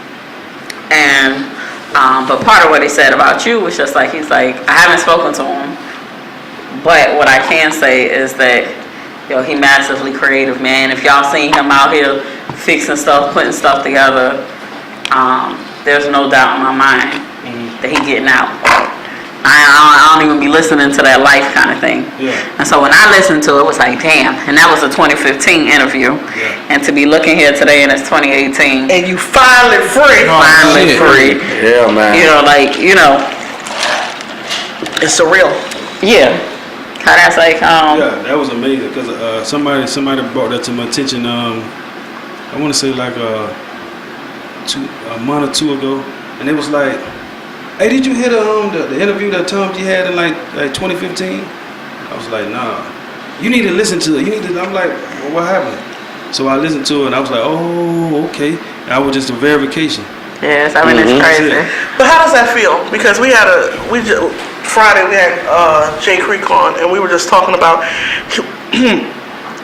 And but part of what he said about you was just he's like, I haven't spoken to him, but what I can say is that he massively creative, man. If y'all seen him out here fixing stuff, putting stuff together, there's no doubt in my mind that he getting out. I don't even be listening to that life kind of thing. Yeah. And so when I listened to it, it was like, damn. And that was a 2015 interview. Yeah. And to be looking here today and it's 2018. And you finally free. Free. Yeah, man. It's surreal. Yeah. How that's yeah, that was amazing because somebody brought that to my attention. I want to say a month or two ago, and it was like, hey, did you hear the interview that Tom G had in 2015? I was like, nah. You need to listen to it. I'm like, well, what happened? So I listened to it and I was like, oh, okay. That was just a verification. Yes, I mean it's crazy. But how does that feel? Because Friday we had Jay Creek on and we were just talking about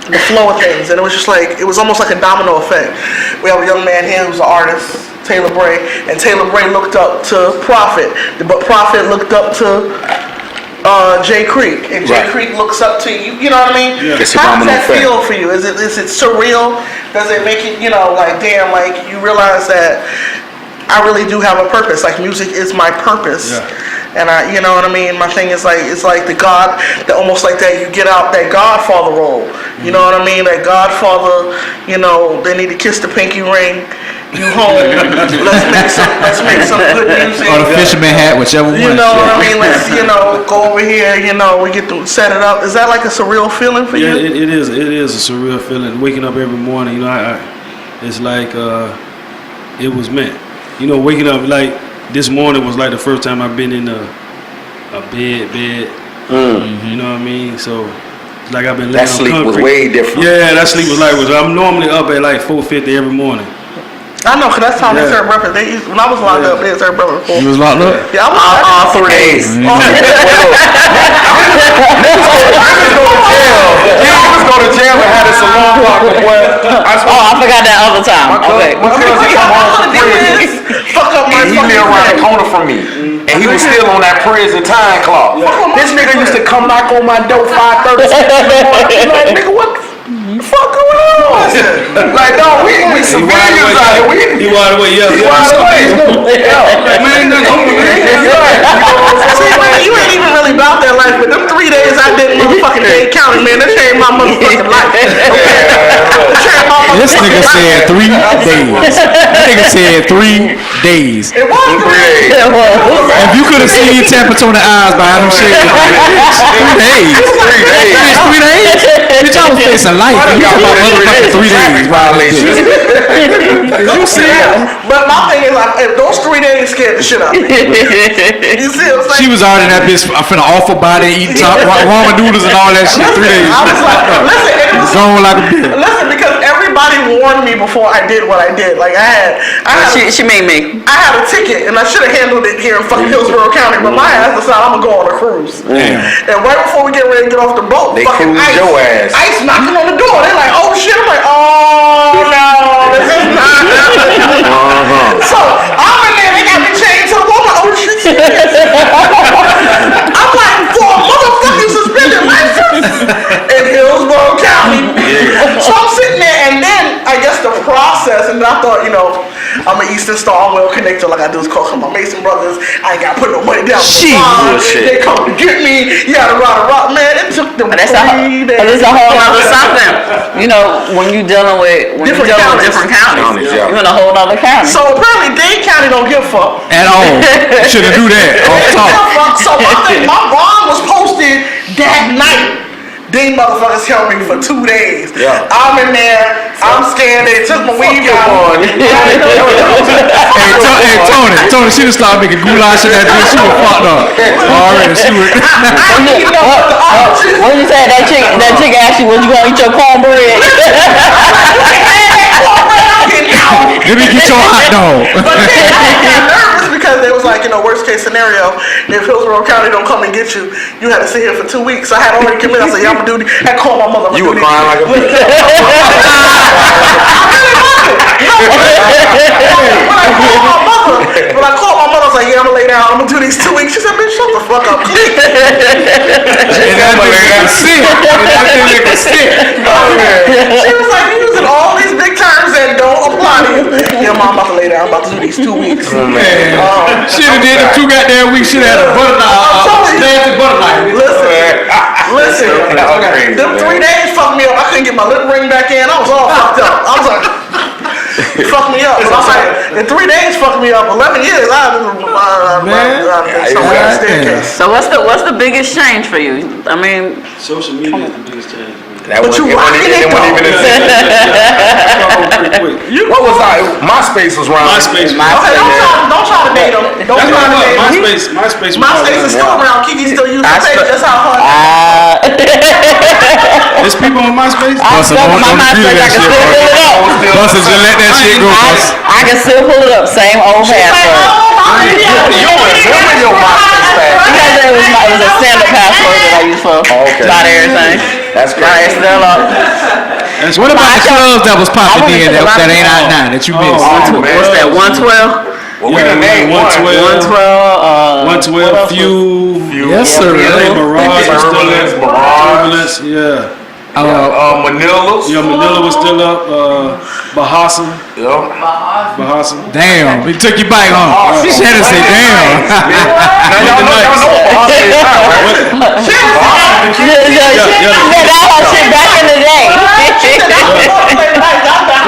the flow of things, and it was just like, it was almost like a domino effect. We have a young man here who's an artist, Taylor Bray, and Taylor Bray looked up to Prophet, but Prophet looked up to Jay Creek, and Jay Creek looks up to you. You know what I mean? Yeah. How does that feel for you? Is it surreal? Does it make it, like, damn, like you realize that I really do have a purpose? Like, music is my purpose. Yeah. And I, you know what I mean? My thing is like, it's like the God, that almost like that you get out that Godfather role. You know what I mean? That Godfather, they need to kiss the pinky ring. You home. Let's make some good music. Or the fisherman hat, whichever one. You know what I mean? Let's, go over here, we get to set it up. Is that like a surreal feeling for you? Yeah, it is a surreal feeling. Waking up every morning, it's like it was meant. Waking up like this morning was like the first time I've been in a bed. You know what I mean? So it's like I've been laying on concrete. That sleep was way different. Yeah, that sleep was I'm normally up at like 4:50 every morning. I know, because that's how they serve breakfast. When I was locked up, they served breakfast. You was locked up? Yeah, I was all 3 days. Niggas go to jail and had a salon block where I forgot that other time. Okay. Fuck up my he lived around the corner from me. And he was still on that prison time clock. This nigga used to come knock on my door 5:30 in the morning. Like, nigga, what the fuck going on? Like, no, we civilians out here. He wide away, yeah. He wide away. Man, see, man, you ain't even really about that life, but them 3 days I did in motherfucking Dade County, man, that changed my motherfucking life. This nigga said 3 days. That nigga said 3 days. It was 3 days. If you could have seen Tampa Tony eyes behind them shit, 3 days. 3 days? Bitch, I was facing life. You talking about motherfucking 3 days violations. You see it? But my thing is, like, if those 3 days scared the shit out of me. You see what I'm saying? She was already in that bitch. I'm finna offer body, eat ramen noodles and all that shit. 3 days. I was like, listen, it was going like a bitch. Listen, because everybody warned me before I did what I did. Like she made me. I had a ticket, and I should have handled it here in fucking Hillsborough County, but my ass decided I'm gonna go on a cruise. And right before we get ready to get off the boat, they fucking cruise your ass. Ice knocking on the door. They're like, oh shit. I'm like, oh no, this is not happening. So I'm in there. They got me chained to the wall. Oh shit. I'm like, for a motherfucking suspended license in Hillsborough County. So I'm sitting there, and then I guess the process, and I thought, I'm an Eastern Star, I'm well connected, like I do is call my Mason brothers. I ain't got to put no money down. They come to get me. You gotta rock, man. It took them 3 days. But it's a whole other something. When you dealing with different counties, you're in a whole other county. So apparently Dade County don't give a fuck at all. Shouldn't do that. So my bond was posted that night. These motherfuckers held me for 2 days. Yeah. I'm in there. I'm scared. They took my weed out. Hey, Tony, she just started making goulash in that bitch. She was fucked up. Already, she was. When you said that chick asked you, was you gonna eat your cornbread? Let me get your hot dog. But then I got nervous because they was like, worst case scenario, if Hillsborough County don't come and get you, you had to sit here for 2 weeks. I had already committed. I said, yeah, I'm gonna do this. I called my mother. You were crying like a bitch. When I called my mother, I was like, yeah, I'm gonna lay down. I'm gonna do these 2 weeks. She said, bitch, shut the fuck up. She was like, you using all these big terms that don't apply to you. Yeah, mom, I'm about to lay down. I'm about to do these 2 weeks. Man. She done did the 2 goddamn weeks. She had a butter knife. Listen. Them 3 days fucked me up. I couldn't get my lip ring back in. I was all fucked up. I was like, it fucked me up. But I was like, in 3 days fucked me up. 11 years, So what's the biggest change for you? I mean, social media is the biggest change. But you rocking it though. What was I? MySpace was around. Okay, don't try to bait him. Don't try to bait him. MySpace is still around. Kiki still uses the page. That's how hard. There's people on MySpace? I still on my MySpace. I can still pull it up. Buster, just let that shit go. I can still pull it up. Same old password. Remember your MySpace Because it was a standard password that I use for about everything. That's great. It's still up. What about the clubs that was popping in that ain't out now that you missed? What's that? 112. Well, we done named 112. 112. Few. Yes, sir. Mirage was still up. Turbulence. Yeah. Manila's. Yeah, Manila was still up. Bahasa. Yeah. Bahasa. Damn, he took your bike home. She had to say damn. Now y'all know Bahasa is not, right? That whole shit back in the day.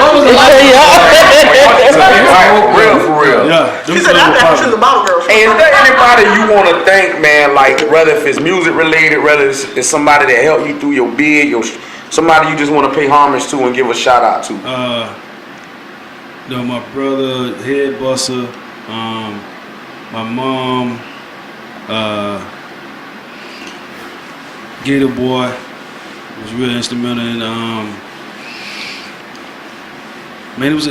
What was the Real for real. Yeah. She said she's a bottle girl. Is there anybody you want to thank, man? Like whether if it's music related, whether it's somebody that helped you through your bid, somebody you just want to pay homage to and give a shout out to. My brother, Head Buster, my mom, Gator Boy was really instrumental in. Man, it was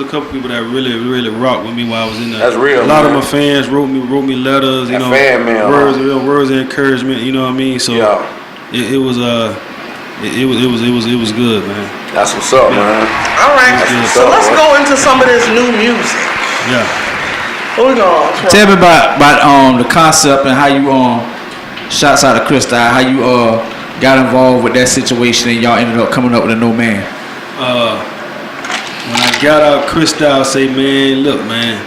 a couple people that really rocked with me while I was in there. That's real. A lot of my fans wrote me letters, fan mail, words of encouragement. You know what I mean? So it was good, man. That's what's up, man. All right, so let's go into some of this new music. Yeah. What we going? Tell me about the concept and how you shots out of Cristol, how you got involved with that situation and y'all ended up coming up with a No Man. When I got out Cristol, I say, man, look, man,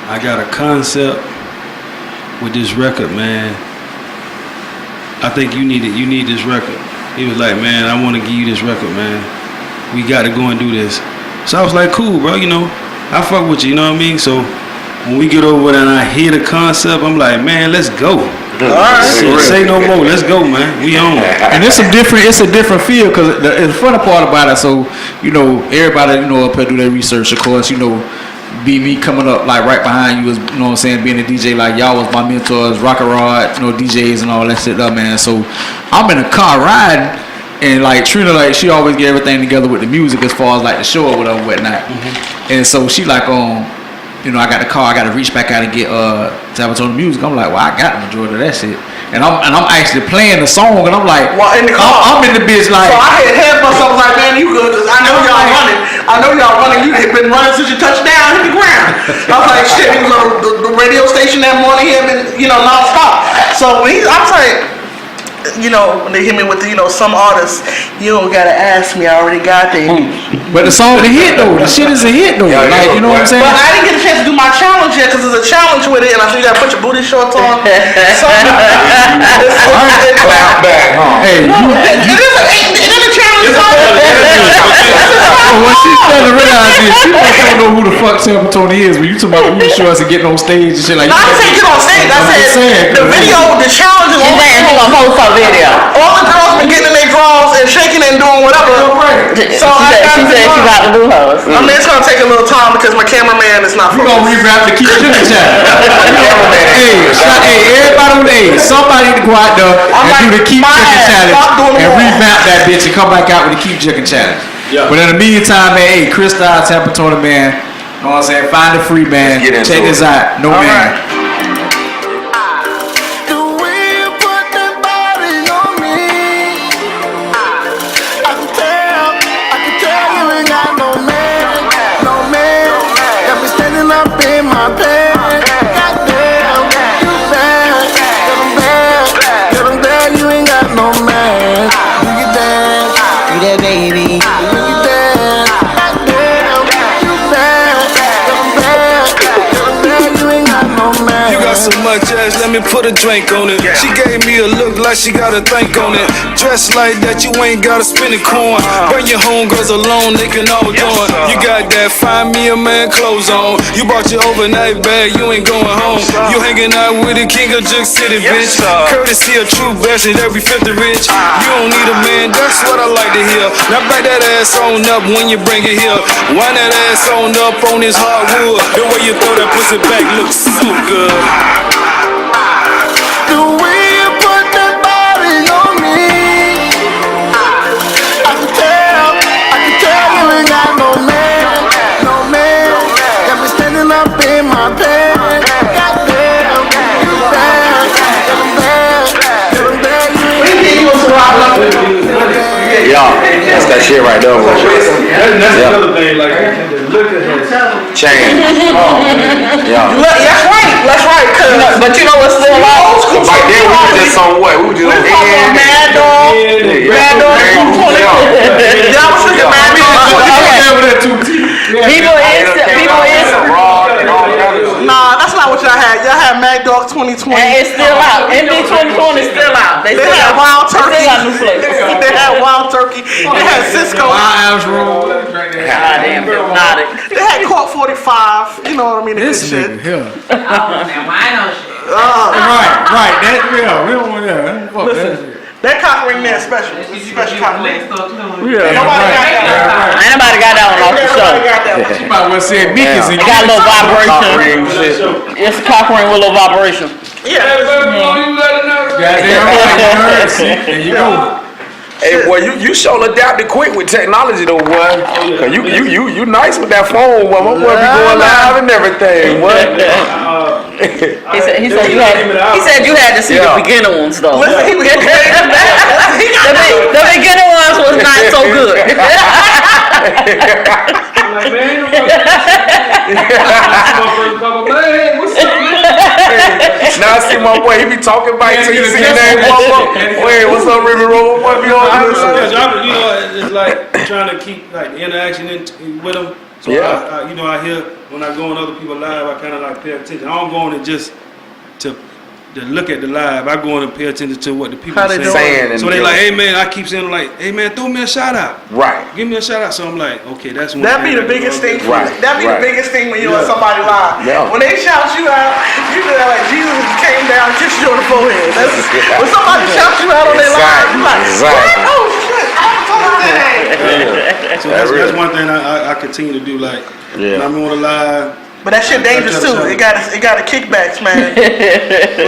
I got a concept with this record, man. I think you need this record. He was like, man, I want to give you this record, man. We got to go and do this. So I was like, cool, bro, I fuck with you, you know what I mean? So when we get over there and I hear the concept, I'm like, man, let's go. All right. Say no more. Let's go, man. We on. And it's a different feel because the funny part about it, so everybody up here do their research, of course. Me coming up like right behind you is being a DJ, like y'all was my mentors, Rocket Rod, DJs and all that shit up, man. So I'm in a car riding and like Trina, like she always get everything together with the music as far as like the show or whatever whatnot. And so she like I got the car, I got to reach back out and get Tampa Tony music. I'm like, well, I got the majority of that shit, and I'm actually playing the song, and I'm like, well, in the car, I'm in the bitch like. So I had headphones. I was like, man, you good? Cause I know y'all running. I know y'all running. You had been running since you touched down, hit the ground. I was like, shit. He was on the radio station that morning. He had been, nonstop. So when I was like. When they hit me with some artists, you don't gotta ask me, I already got the. But the song, the hit though, the shit is a hit though. Yeah, like, you know what I'm saying? But I didn't get a chance to do my challenge yet because there's a challenge with it, and I said you gotta put your booty shorts on. Clap back, huh? Hey, it is a challenge. What she's trying to realize is she don't know who the fuck Tampa Tony is when you talking about booty shorts and getting on stage and shit like. No, I didn't say get on stage. I said the video, the challenge is. He gonna post a video. All the girls been getting in their drawers and shaking and doing whatever. So She said she about to do hers. I mean, it's gonna take a little time because my cameraman is not. We're gonna rewrap the Keep Chicken challenge. Hey, everybody with AIDS, somebody to go out there and do the Keep Chicken challenge and revamp that bitch and come back out with the Keep Chicken challenge. Yeah. But in the meantime, man, hey, Cristol, Tampa Tony, man, you know what I'm saying? Find the free, man. Check this out. No man. Right. No and put a drink on it. She gave me a look like she got a think on it. Dressed like that, you ain't gotta spend a coin. Bring your homegirls alone, they can all join. You got that find me a man clothes on. You bought your overnight bag, you ain't going home. You hanging out with the king of Jook City, bitch. Courtesy of true bastard, every 50 rich. You don't need a man, that's what I like to hear. Now back that ass on up when you bring it here. Wind that ass on up on this hardwood. The way you throw that pussy back looks so good. The way you put that body on me, I can tell you ain't got no man. Got me standing up in my bed. Goddamn, you bad, Yeah, that's that shit right there. That's another thing, like the look at her. Change. Yeah. That's right. But you know what's still alive? Back then we were just on what? We were just on Mad Dog. Mad Dog 220. Y'all was thinking Mad Dog. People is. Nah, that's not what y'all had. Y'all had Mad Dog 2020. And it's still out. MD 2020 is still out. They had Wild Turkey. They got new flavors. They had Wild Turkey. They had Cisco. Damn, hypnotic. They had Court 45. You know what I mean? This shit. nigga here. Wine shit. Right. That real. We don't want that. Fuck that shit. That cock ring there special. Special cock ring. Yeah. Nobody got that one. Ain't nobody got that one off the show. Nobody got that one. You might well say Mickey's in It got a little vibration. Ring. It's a cock ring with a little vibration. Yeah. Goddamn right. You heard. See, there you go. Hey boy, you sure adapted quick with technology though, boy. Cause you nice with that phone, boy. My boy be going live and everything, boy. He said you had to see the beginner ones though. Listen, he was The beginner ones was not so good. Like, man, what's up, man? Now I see my boy, he be talking back till you see your name pop up. Wait, what's up, River Roll? What be on this? You know, it's like trying to keep like the interaction with them. So I hear when I go on other people's live, I kind of like pay attention. I don't go on it just to look at the live. I go on and pay attention to what the people are saying. So they like, hey man, I keep saying like, hey man, throw me a shout out. Right. Give me a shout out. So I'm like, okay, that's one. That be the biggest thing. Right. That be the biggest thing when you're on somebody live. Yeah. When they shout you out, you feel like Jesus came down and kissed you on the forehead. When somebody shouts you out on their live, you like, what? Oh shit, I'm talking. So that's one thing I continue to do. Like when I'm on the live. But that shit dangerous too. It got a kickbacks, man.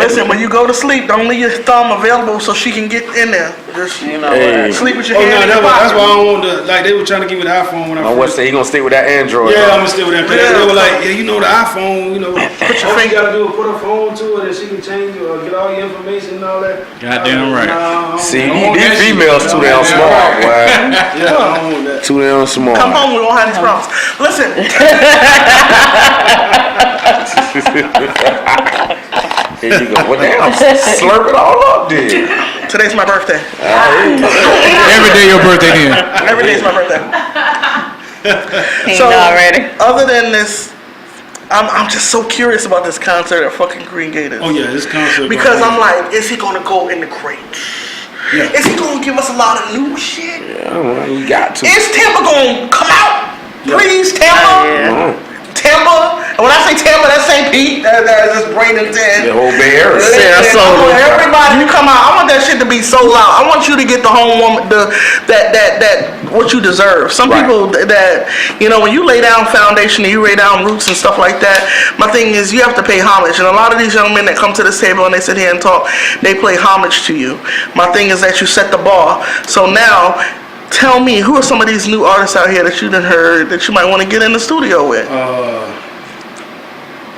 Listen, when you go to sleep, don't leave your thumb available so she can get in there. Just sleep with your hand in your pocket. That's why I don't want to. Like they were trying to give me the iPhone when I. I was say he gonna stay with that Android. Yeah, I'm gonna stay with that. They were like, yeah, you know the iPhone, you know, put your all you gotta do is put her phone to it and she can change or get all your information and all that. Goddamn right. See, these females too damn smart, boy. Yeah, I don't want that. Too damn smart. Come home, we won't have these problems. Listen. Here you go. Well, damn, slurp it all up, dude. Today's my birthday. Every day your birthday then. Every day's my birthday. So already. Other than this, I'm just so curious about this concert at fucking Green Gators. Oh yeah, this concert. Because I'm like, is he gonna go in the crate? Yeah. Is he gonna give us a lot of new shit? Yeah, well, you got to. Is Tampa gonna come out? Please, Tampa. Tampa, and when I say Tampa, that's St. Pete. That's just Bradenton. The whole Bay Area. I want everybody to come out. I want that shit to be so loud. I want you to get the home woman, that what you deserve. Some people that when you lay down foundation and you lay down roots and stuff like that. My thing is you have to pay homage, and a lot of these young men that come to this table and they sit here and talk, they play homage to you. My thing is that you set the bar. So now. Tell me, who are some of these new artists out here that you done heard that you might want to get in the studio with?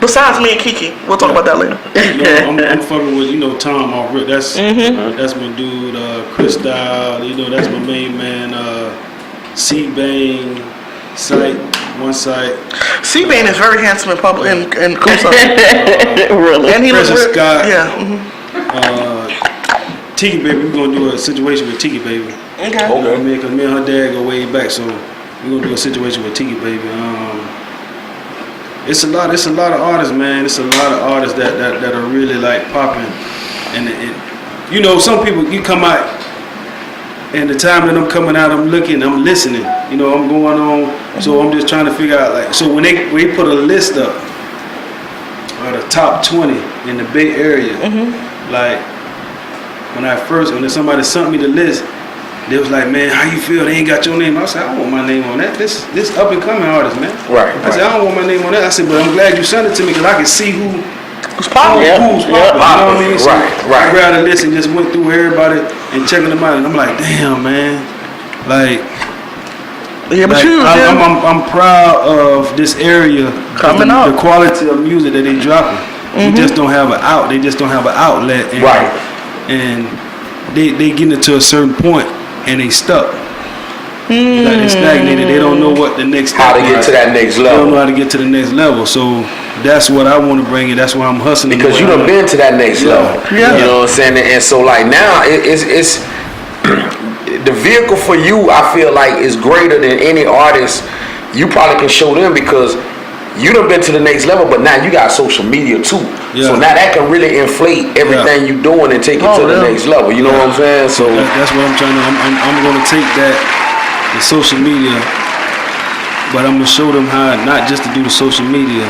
Besides me and Kiki, we'll talk about that later. I'm fucking with Tom off rip. That's my dude. Cristol, that's my main man. C-Bane, one site. C-Bane is very handsome in public in Kusa. Really? And he looks Scott. Yeah. Tiki Baby, we're gonna do a situation with Tiki Baby. Okay. Because me and her dad go way back, so we're gonna do a situation with Tiki Baby. It's a lot of artists, man. It's a lot of artists that are really like popping, and you know, some people you come out, and the time that I'm coming out, I'm looking, I'm listening. You know, I'm going on, so I'm just trying to figure out like. So when they put a list up of the top 20 in the Bay Area, like when somebody sent me the list. They was like, man, how you feel? They ain't got your name. I said, I don't want my name on that. This up and coming artist, man. Right. I said, I don't want my name on that. I said, but I'm glad you sent it to me because I can see who's popping. Who's popping. You know what I mean? So right. I grabbed the list and just went through everybody and checking them out. And I'm like, damn, man. Like, yeah, but I'm proud of this area coming up. The quality of music that they dropping. You just don't have an out. They just don't have an outlet. And, right. And they getting it to a certain point. And they stuck. Like they stagnated. They don't know what the next how to get to that next level. They don't know how to get to the next level. So that's what I want to bring in. That's why I'm hustling. Because you done been to that next level. Yeah. You know what I'm saying? And so like now it's the vehicle for you, I feel like, is greater than any artist. You probably can show them because you done been to the next level, but now you got social media too. Yeah. So now that can really inflate everything you doing and take it to the next level. You know what I'm saying? So that's what I'm trying to. I'm going to take the social media, but I'm gonna show them how not just to do the social media.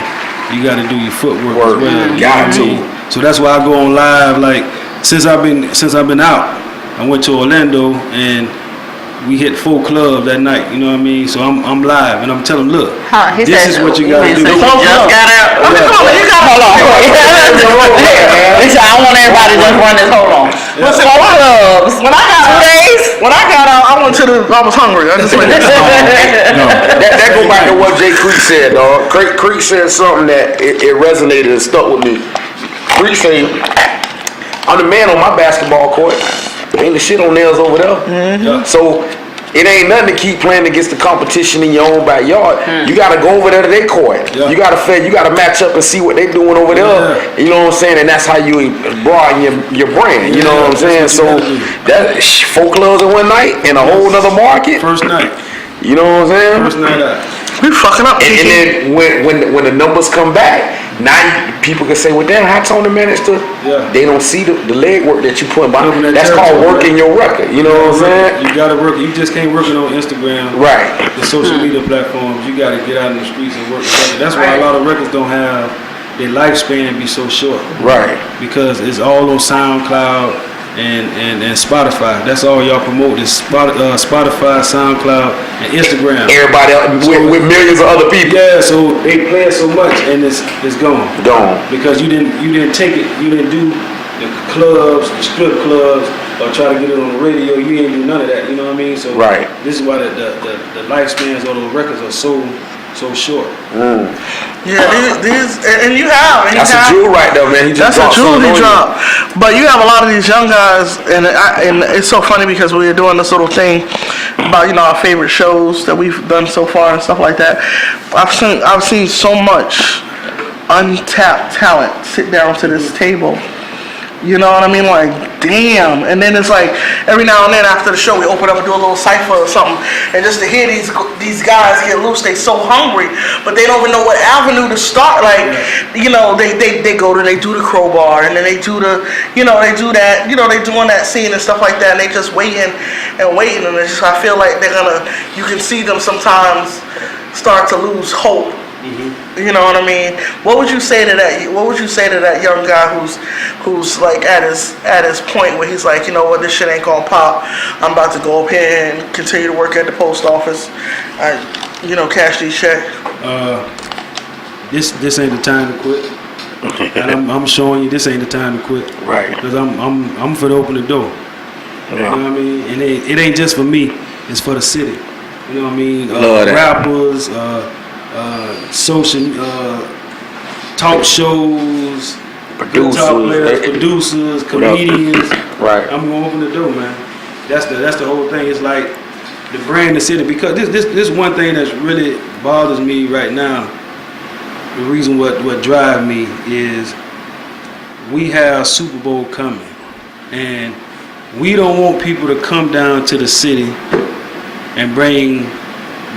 You got to do your footwork as well. Got to. So that's why I go on live. Like since I've been out, I went to Orlando and we hit 4 clubs that night, you know what I mean? So I'm live and I'm telling them, look, this is what you gotta do. Just got out. Hold on. Listen, I want everybody to just run this. Hold on. Listen, clubs. When I got out, I was hungry. I just went to that go back to what Jay Creek said, dog. Creek said something that it resonated and stuck with me. Creek said, I'm the man on my basketball court. Ain't the shit on nails over there. So it ain't nothing to keep playing against the competition in your own backyard. You gotta go over there to their court. You gotta match up and see what they doing over there. You know what I'm saying? And that's how you broaden your brand. You know what I'm saying? So that 4 clubs in one night in a whole nother market. First night. You know what I'm saying? First night out. We fucking up. And then when the numbers come back, now people can say, well, damn, how Tony managed to. They don't see the leg work that you put behind. That's called working your record. You know what I'm saying? You gotta work. You just can't work it on Instagram. Right. The social media platforms. You gotta get out in the streets and work together. That's why a lot of records don't have their lifespan be so short. Right. Because it's all on SoundCloud. And Spotify. That's all y'all promote is Spotify, SoundCloud, and Instagram. Everybody else with millions of other people. Yeah, so they play it so much and it's gone. Gone. Because you didn't take it. You didn't do the clubs, the strip clubs, or try to get it on the radio. You ain't do none of that. You know what I mean? So this is why the lifespans of those records are so short. Yeah, these and you have. That's a jewel right there, man. That's a jewel he dropped. But you have a lot of these young guys, and it's so funny because we are doing this little thing about our favorite shows that we've done so far and stuff like that. I've seen so much untapped talent sit down to this table. You know what I mean? Like, damn. And then it's like, every now and then after the show, we open up and do a little cipher or something. And just to hear these guys get loose, they so hungry, but they don't even know what avenue to start. Like, they do the crowbar, and then they do they do that, they doing that scene and stuff like that, and they just waiting. And it's just, I feel like you can see them sometimes start to lose hope. You know what I mean? What would you say to that? What would you say to that young guy who's like at his point where he's like, you know what, this shit ain't gonna pop. I'm about to go up here and continue to work at the post office. Cash these checks. This ain't the time to quit. And I'm showing you this ain't the time to quit. Right. Because I'm for to open the door. You know what I mean? And it ain't just for me. It's for the city. You know what I mean? Rappers. Social talk shows, producers, comedians. Right. I'm gonna open the door, man. That's the whole thing. It's like the brand the city, because this one thing that's really bothers me right now. The reason what drives me is we have Super Bowl coming, and we don't want people to come down to the city and bring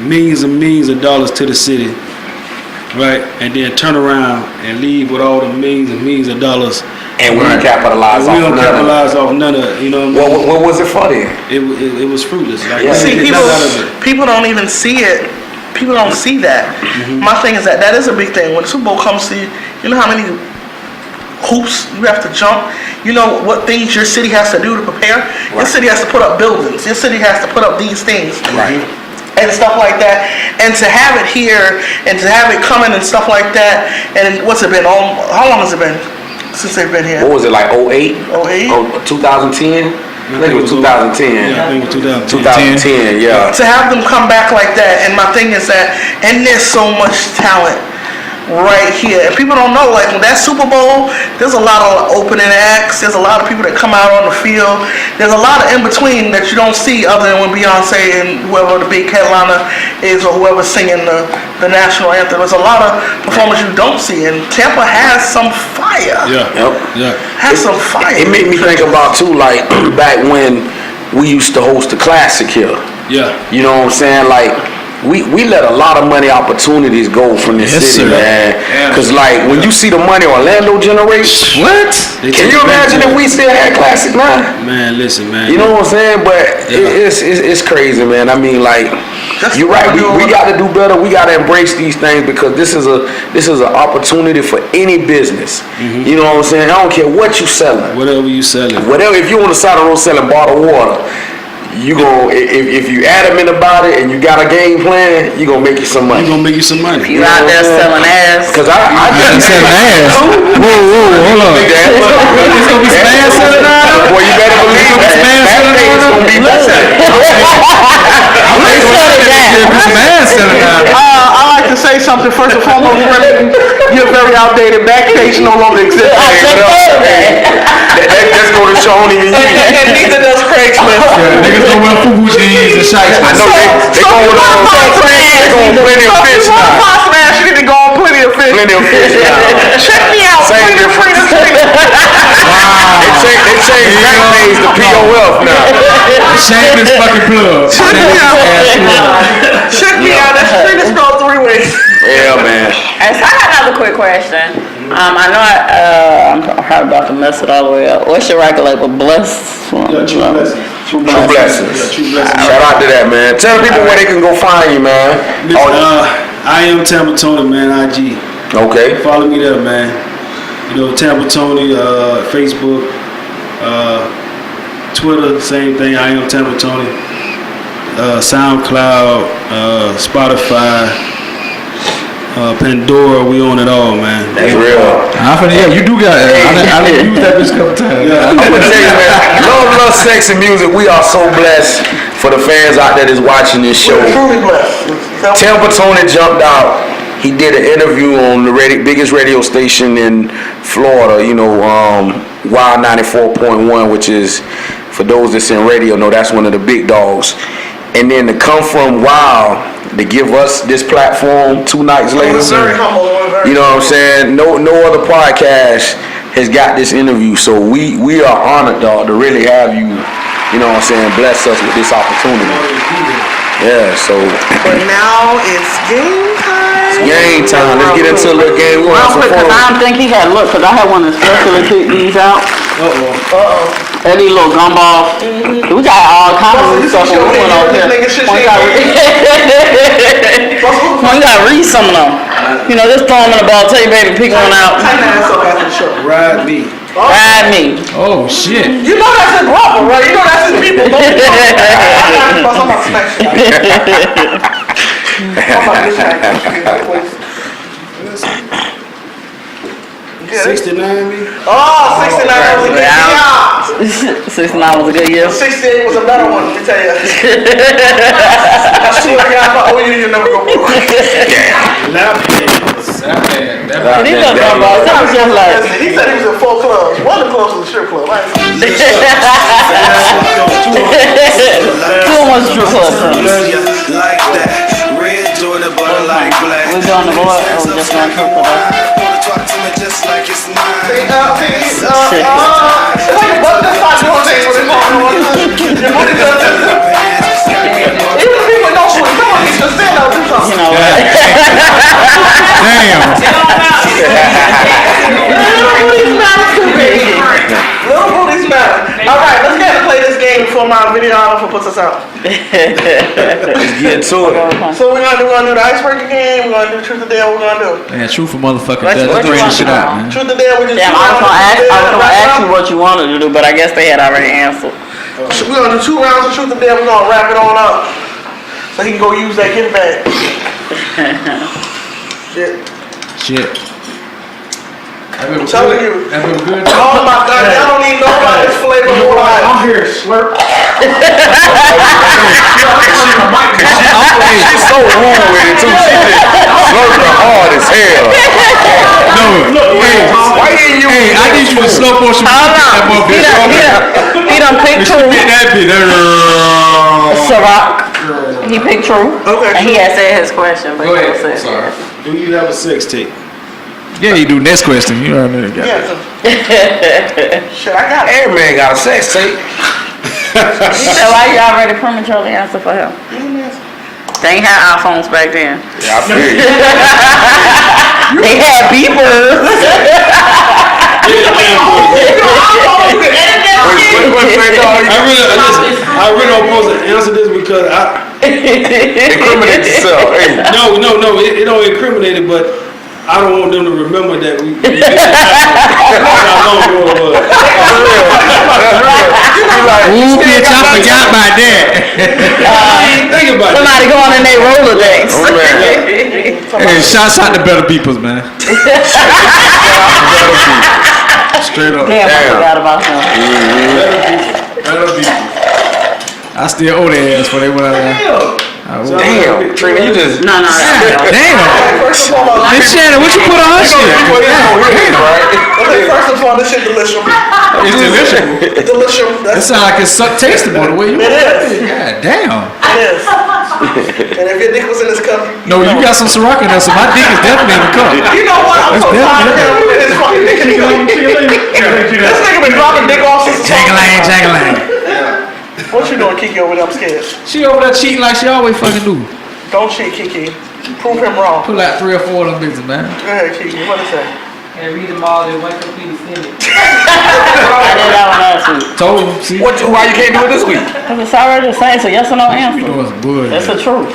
millions and millions of dollars to the city right, and then turn around and leave with all the millions and millions of dollars. And we don't capitalize off none of it. We don't capitalize off none of it, you know what I mean? What was it for then? It was fruitless. Like, See, people don't even see it. People don't see that. My thing is that is a big thing. When the Super Bowl comes to you know how many hoops you have to jump? You know what things your city has to do to prepare? Your city has to put up buildings. Your city has to put up these things. Right. And stuff like that. And to have it here and to have it coming and stuff like that. And what's it been? How long has it been since they've been here? What was it, like 08? 08? 2010? I think it was 2010. Yeah, I think it was 2010, yeah. To have them come back like that, and my thing is that, and there's so much talent right here. And people don't know, like, when that Super Bowl, there's a lot of opening acts, there's a lot of people that come out on the field, there's a lot of in between that you don't see other than when Beyonce and whoever the big headliner is or whoever's singing the national anthem. There's a lot of performers you don't see, and Tampa has some fire. Has some fire. It made me think about too, like back when we used to host the Classic here. Yeah. You know what I'm saying? Like we let a lot of money opportunities go from this city, man. Cause like when you see the money Orlando generates, what? Can you imagine if we still had Classic now? Man, listen, man. You know what I'm saying? But it's crazy, man. I mean, like you're right. We got to do better. We got to embrace these things because this is an opportunity for any business. You know what I'm saying? I don't care what you selling. Whatever you selling. Whatever. If you on the side of the road selling bottled water, you gon' if you adamant about it and you got a game plan, you gonna make you some money. You gonna make you some money. You out there selling ass. Cause I selling ass. Whoa, hold on. It's gonna be some ass selling ass. Boy, you better believe that. That thing's gonna be I like to say something first and foremost. You're very outdated. Backstage no longer exists. That's going to show only you. And neither does Craig Smith. Niggas don't wear FUBU jeans and shites. I know they going plenty of fish now. You need to go on plenty of fish. Plenty of fish now. Check me out. Plenty of free. Wow. They changed back page to POF now. Shameless fucking plug. Check me out. That's free to scroll 3 ways. Yeah, man. And so I got another quick question. I know I'm probably about to mess it all the way up. What's your record label? Bless? True Blessings. True Blessings. Shout out to that, man. Tell people where they can go find you, man. I am Tampa Tony, man. IG. Okay. Follow me there, man. You know, Tampa Tony, Facebook, Twitter, same thing. I am Tampa Tony. SoundCloud, Spotify, Pandora, we own it all, man. That's real. You do got it. I done used that bitch a couple times. I'm gonna tell you, man. Love, Sex, and Music. We are so blessed for the fans out there that's watching this show. We're truly blessed. Tampa Tony jumped out. He did an interview on the biggest radio station in Florida. You know, Wild 94.1, which is, for those that's in radio, know that's one of the big dogs. And then to come from Wild to give us this platform 2 nights later, you know what I'm saying? No other podcast has got this interview, so we are honored, dog, to really have you. You know what I'm saying? Bless us with this opportunity. Yeah, so. But now it's game time. It's game time. Let's get into a little game. We'll have some fun. Because I don't think he had looked, because I had one to specially pick these out. And these little gumballs. We got all kinds of stuff when we went out there. You gotta read some of them. You know, just throw them in the ball, tell your baby pick one out. Ride me. Ride me. Oh shit. You know that's his brother, right? You know that's his people. I'm about to smash you. 69, me? Oh, 69 was a good year. 69 was a good year. 68 was a better one, let me tell you. That's 2 I got, but you never go broke. These are gumballs. Sounds just like. He said he was in 4 clubs. One of the clubs was a strip club. Two was a strip club. We're doing the board, or we're just going to strip club? Dang, Damn. Little booties matter too, baby. Little booties matter. All right, let's get to play this game before my videographer puts us out. Let's get to it. So we're gonna do the icebreaker game. We're gonna do truth or dare. We're gonna do. Man, truth or motherfucking What dare. Let's you bring want this shit to out, know? man. Truth or dare. We just. Damn, I was gonna ask you what you wanted to do, but I guess they had already answered. We're gonna do 2 rounds of truth or dare. We're gonna wrap it on up so he can go use that gift bag. Shit. I'm telling you. That been good. Oh my God, I don't need nobody's flavor of life. I'm here, slurp. She's so rude with it too. She just slurping hard as hell. No. Why didn't you? Hey, I need you to slow motion. He done picked True. That bit. Ciroc. He picked True. Okay. And he had said his question. But Go he ahead. said- Sorry. Do you have a sex tape? Yeah, you do. Next question. You already got Yeah. it. Shit, I got it. Every man got a sex tape. He said, why you already prematurely answer for him? They ain't had iPhones back then. Yeah, I feel you. They had beepers. I really don't supposed to answer this because I Incriminate yourself. Hey. no, it don't incriminate it, but I don't want them to remember that we how long ago it was. Ooh, bitch, I forgot about that. Think about it. Somebody going in their Rolodex. Oh, man. Hey, shouts out to Better Peoples, man. Straight up. Damn, I forgot about him. Better Peoples. I still owe their ass for they went out there. Damn, Trina, you just. No. Damn. First of all, Miss Shannon, what you put on her shit? first of all, this shit delicious. It's delicious. Delicious. That sound like it's tasteable the way you It want is. it. God damn. It is. And if your dick was in this cup, No, you got some Ciroc in there, so my dick is definitely in the cup. you know what? I'm so tired of him with his fucking dick in the cup. This nigga been dropping dick off since. Jangling. What you doing, Kiki, over there? I'm scared. She over there cheating like she always fucking do. Don't cheat, Kiki. Prove him wrong. Put like 3 or 4 of them bitches, man. Go ahead, Kiki. What is that? And read them all and wake up and send it. I did that one last week. Told him, see? Why you can't do it this week? Because it's already the same, so yes or no answer. You doing some bullshit. That's the truth.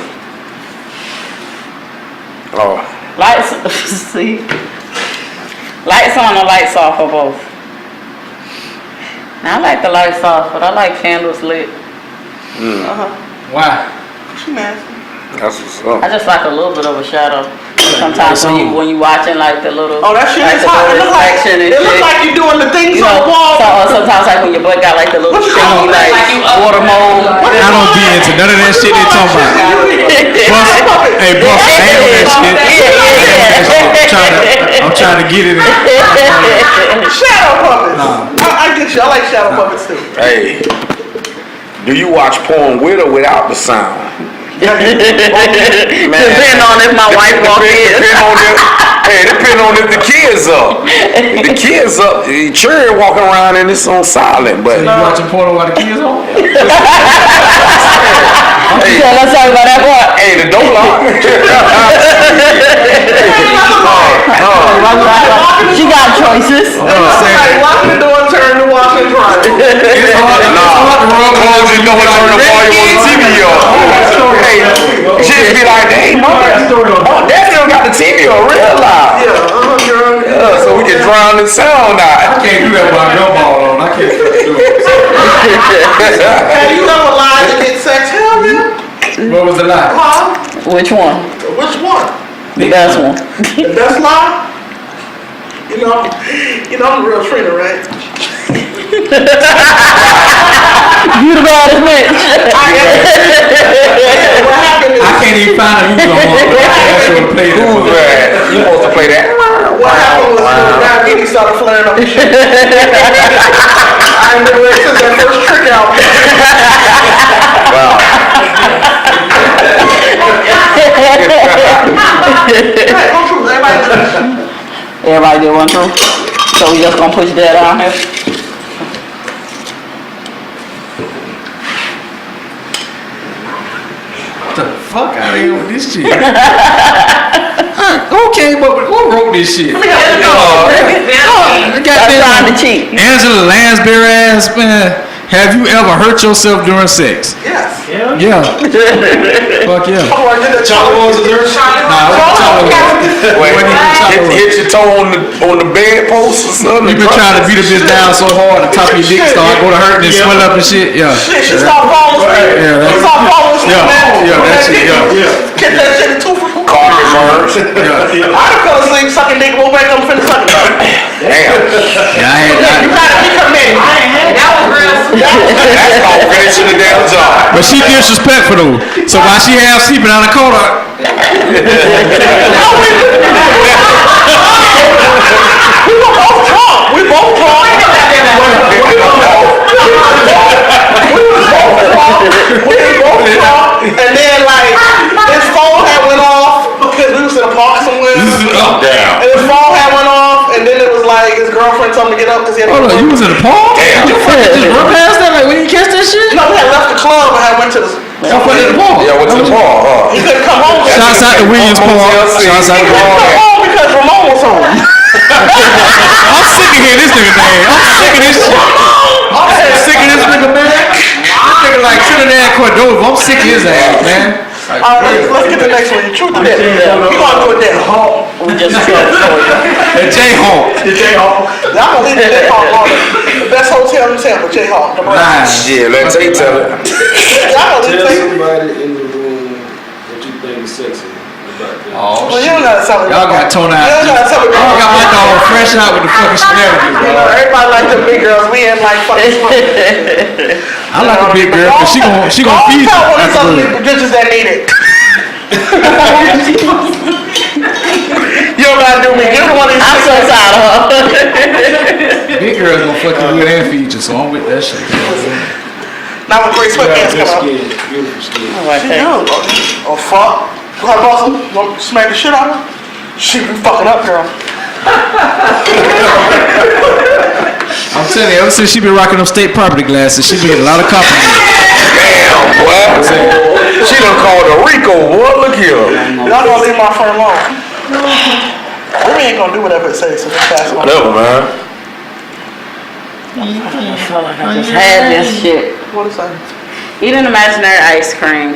Oh, Lights, see? Lights on or lights off or both? Now, I like the lights off, but I like candles lit. Why? She nasty. that's what's up. I just like a little bit of a shadow. Sometimes when you watching like the little Oh, that shit like is the hot. It little look like reflection and it look shit. like you doing the things You on know, the wall. or sometimes like when your butt got like the little What you call shaky it? like water mold. I don't be into none of that shit they talking about. Boss, hey, boss, I ain't on that shit. I'm trying to get it in. Shadow puppets. I get you. I like shadow puppets too. Hey, do you watch porn with or without the sound? Depending on if my wife walk in. Depending on if the kids up. If the kids up, children walking around and it's on silent, but You watching porno while the kids on? hey, So let's talk about that part. hey, the door lock. She got choices. Like locking the door and turn the washer and dryer. Close your door, turn the volume on the TV off. Hey, just be like, hey, mama, Daddy don't got the TV on real loud. Girl. So we can drown the sound I out. can't do that while I gun ball on. I can't do it. Have you ever lied to get sex? Hell yeah. What was the lie? Huh? Which one? Which one? The best one. The best lie? You know I'm the real Trina, right? You the baddest bitch. What happened is, I can't even find out who's on one. I should have played it. Who's that? You supposed to play that? what happened was diabetes started flaring up and shit. I ain't been ready since that first trick out. Wow. Hey, don't truth, Everybody did one too. So we just gonna push that on here. Get the fuck out of here with this shit. Who this shit. Trying to cheat. Angela Lansbury ass, man. Have you ever hurt yourself during sex? Yes. Yeah. Fuck yeah. Oh, I did that. Charlie was a nurse. Nah, hit your toe on the bed post or something. You been trying to beat a bitch down so hard, the top of your dick start going to hurt and swell up and shit. Yeah. Shit, she started falling asleep. Yeah, She started falling asleep, man. Yeah, that shit. Yeah. Get that shit in two for Carpet burns. I done fell asleep sucking dick, go back up and finish sucking dick. Damn. You gotta be committed. That was real. That's called finishing the damn job. But she disrespectful though. So while she half sleeping on the corner, We were both drunk. We both drunk. And then like his phone had went off because we was in a park somewhere. Damn. And his phone had went off, and then it was like his girlfriend told him to get up because he had. hold on, you was in the park? Damn. You fucking just run past that like when you catch that shit? No, we had left the club and had went to the. Y'all fucking in the park. Yeah, went to the bar, huh? He couldn't come home. Shouts out to Williams Park. Shouts out He to couldn't come home because Ramon was home. I'm sick of hearing this nigga, man. I'm sick of this shit. I'm sick of this nigga, man. This nigga like Trinidad Cordova. I'm sick of his ass, man. Like, Alright, let's get the next one. Truth or dare. You gonna do it there. We just killed and J-Hawk. Y'all gonna leave the J-Hawk on the best hotel in Tampa, J-Hawk. Yeah, let's tell it. Y'all gonna leave Tell the somebody in the room that you think is sexy about them. Oh, Well, you shit. don't gotta tell me. Y'all got Tony out. You don't gotta tell me. Y'all got my dog fresh out with the fucking shenanigans, You bro. know, everybody like the big girls. We ain't like fucking. I like a big girl because she gon' feed you. Tell one of That's some good. bitches that need it. You don't gotta do me. Give me one of these. I'm so tired of her. Big girls gonna fuck you good and feed you, so I'm with that shit. Now when Grace sweatpants Good come out. skin, beautiful skin. She do. Oh fuck. Her boss gonna smack the shit out of her. She be fucking up, girl. I'm telling you, ever since she been rocking them state property glasses, she been getting a lot of compliments. Damn, boy. She done called a Rico, boy. Look here. Y'all gonna leave my friend alone. We ain't gonna do whatever it says, so just pass it on. Whatever, man. I feel like I just had this shit. What is that? Eat an imaginary ice cream.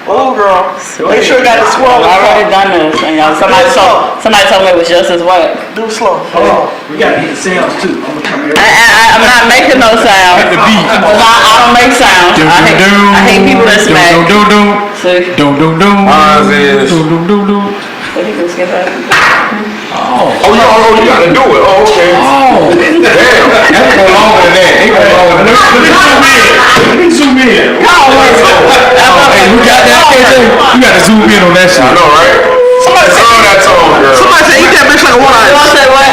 Oh, girl. Make sure you got the swirl. I've already done this. And somebody told me it was just as wet. Do it slow. We gotta hit the sounds too. I'm gonna come here. I'm not making no sound. The beat. I don't make sound. I hate people that smack. See? Ours is. What you gonna skip that? Oh, you gotta do it. Oh, okay. Oh, Damn. That's go longer than that. They go longer than that. Let me zoom in. hey, you got that, KJ? You gotta zoom in on that shit. I know, right? Somebody say that tone, girl. Somebody say eat that bitch like a wine. You say what?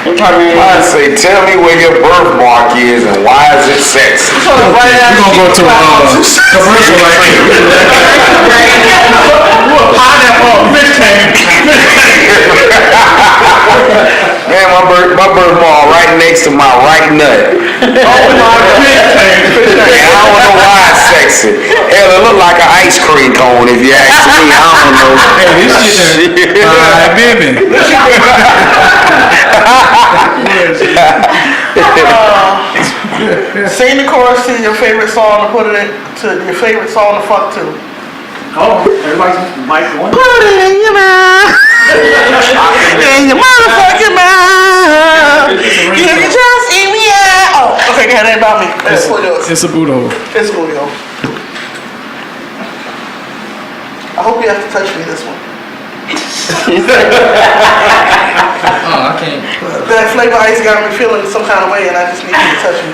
I say, tell me where your birthmark is and why is it sexy? We're gonna go to commercial right here. Man, my birthmark right next to my right nut. And I don't know why it's sexy. Hell, it look like an ice cream cone if you ask me. I don't know. Hey, this shit, alright, baby. Sing the chorus to your favorite song and put it to your favorite song to fuck to. Oh, everybody's mic going. Put it in your mouth. In your motherfucking mouth. You can just eat me out. Oh, okay, that ain't about me. That's what it is. It's a boot hole. It's a booty hole. I hope you have to touch me this one. Oh, I can't. That flavor ice got me feeling some kind of way, and I just need you to touch me.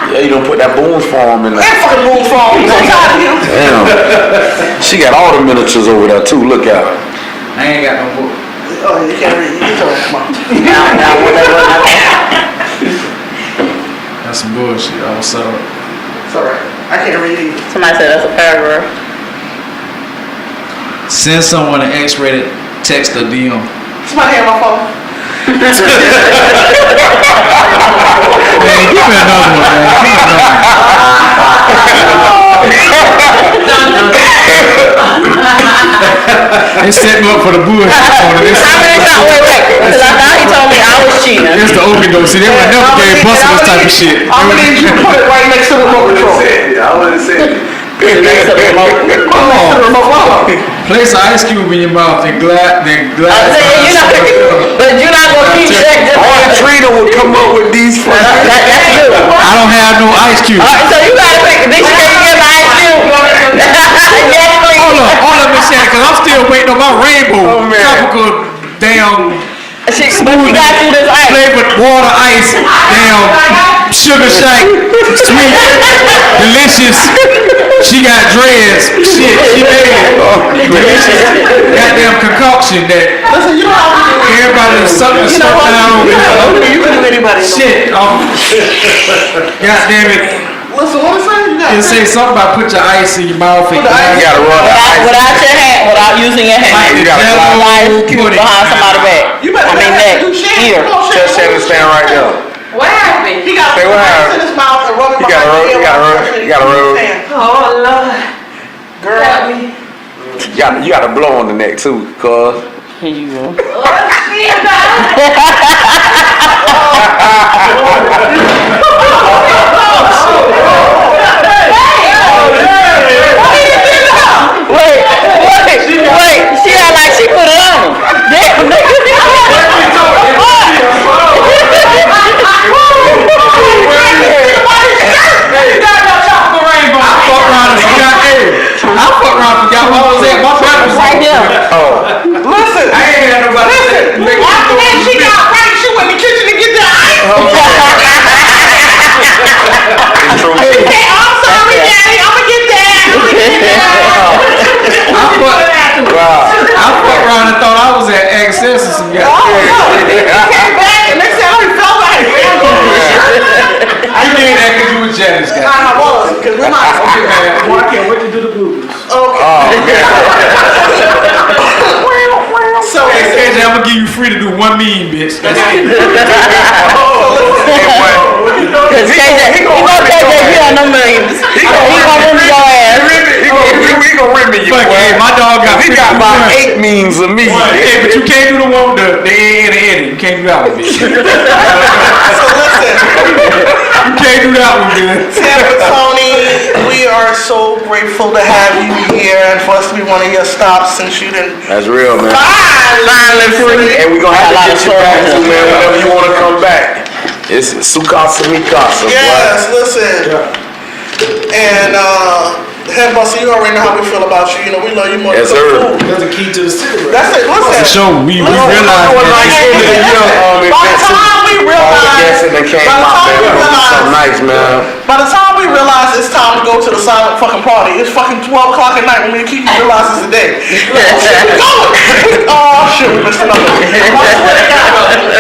Yeah, you don't put that Boone's Farm in there. That fucking moon's wrong. I'm so tired of you. Damn. She got all the miniatures over there too. Look at her. I ain't got no book. Oh, you can't read. You can come on. That's some bullshit. I was sorry. It's alright. I can't read either. Somebody said that's a paragraph. Send someone an X-rated text or DM. Somebody had my phone. Man, give me another one, man. Give me another one. They set me up for the bullshit. How many times? Wait. Because I thought he told me I was cheating. It's the open door. See, they would never gave Buster this type of shit. I'm gonna need you to put it right next to the remote control. I wouldn't say it. Next to the remote. Place an ice cube in your mouth and glide. I'm saying, but you're not gonna keep checking. Only Trina would come up with these. That's you. I don't have no ice cube. Alright, so you gotta pick a dictionary and get an ice cube. Yes, please. Hold up, Miss Shannon, because I'm still waiting on my rainbow. Tropical, damn, But you got through this ice. flavored water ice, damn, sugar shake, sweet, delicious. She got dreads. Shit, she made it. Delicious. Goddamn concoction that Listen, you know how we do. everybody is sucking stuff down over there. You can do anybody. Shit. Goddamn it. Listen, what is that? It say something about put your ice in your mouth and You gotta rub that ice. Without your hand, without using your hand. You gotta Ice cube behind somebody's back. You better neck. Here. Tell Shannon to stand right there. What happened? He got Say what ice in his mouth and rub it You gotta rub. You gotta rub. Oh Lord. Girl. You gotta blow on the neck too, cuz. Here you go. Wait. She act like she put it on him. Damn, nigga. I fuck around and forgot what I was at. My brother was Right there. Listen. I ain't had nobody. After that, she got right. She went in the kitchen to get that ice. Hey, I'm sorry, Daddy. I'm gonna get that. I fuck around and thought I was at Access or some guy. He came back and they said, he felt like it. You did that because you was jealous, guy. I was, because we're not. Well, I can't wait to do the bloopers. Okay. So, Hey, KJ, I'm gonna give you free to do one meme, bitch. That's it. Cause KJ, he gonna be on them millions. He gonna rim your ass. He gonna rim you. Fuck, hey, my dog got He got about 8 memes of me. Hey, but you can't do the one with the A and the N. You can't do that one, bitch. so listen. You can't do that one, man. Tampa Tony, we are so grateful to have you here and for us to be one of your stops since you didn't That's real, man. finally free. And we gonna have to get you back too, man, whenever you wanna come back. It's Sukasa Mikasa, Yes, listen. And Head Buster, you already know how we feel about you. You know, we love you more Yes, than sir. food. That's the key to the city, right? That's it. Listen. For sure, we realize By the time we realize it's time to go to the silent fucking party, it's fucking 12 o'clock at night when we keep realize it's a day. Oh shit, we missed another one.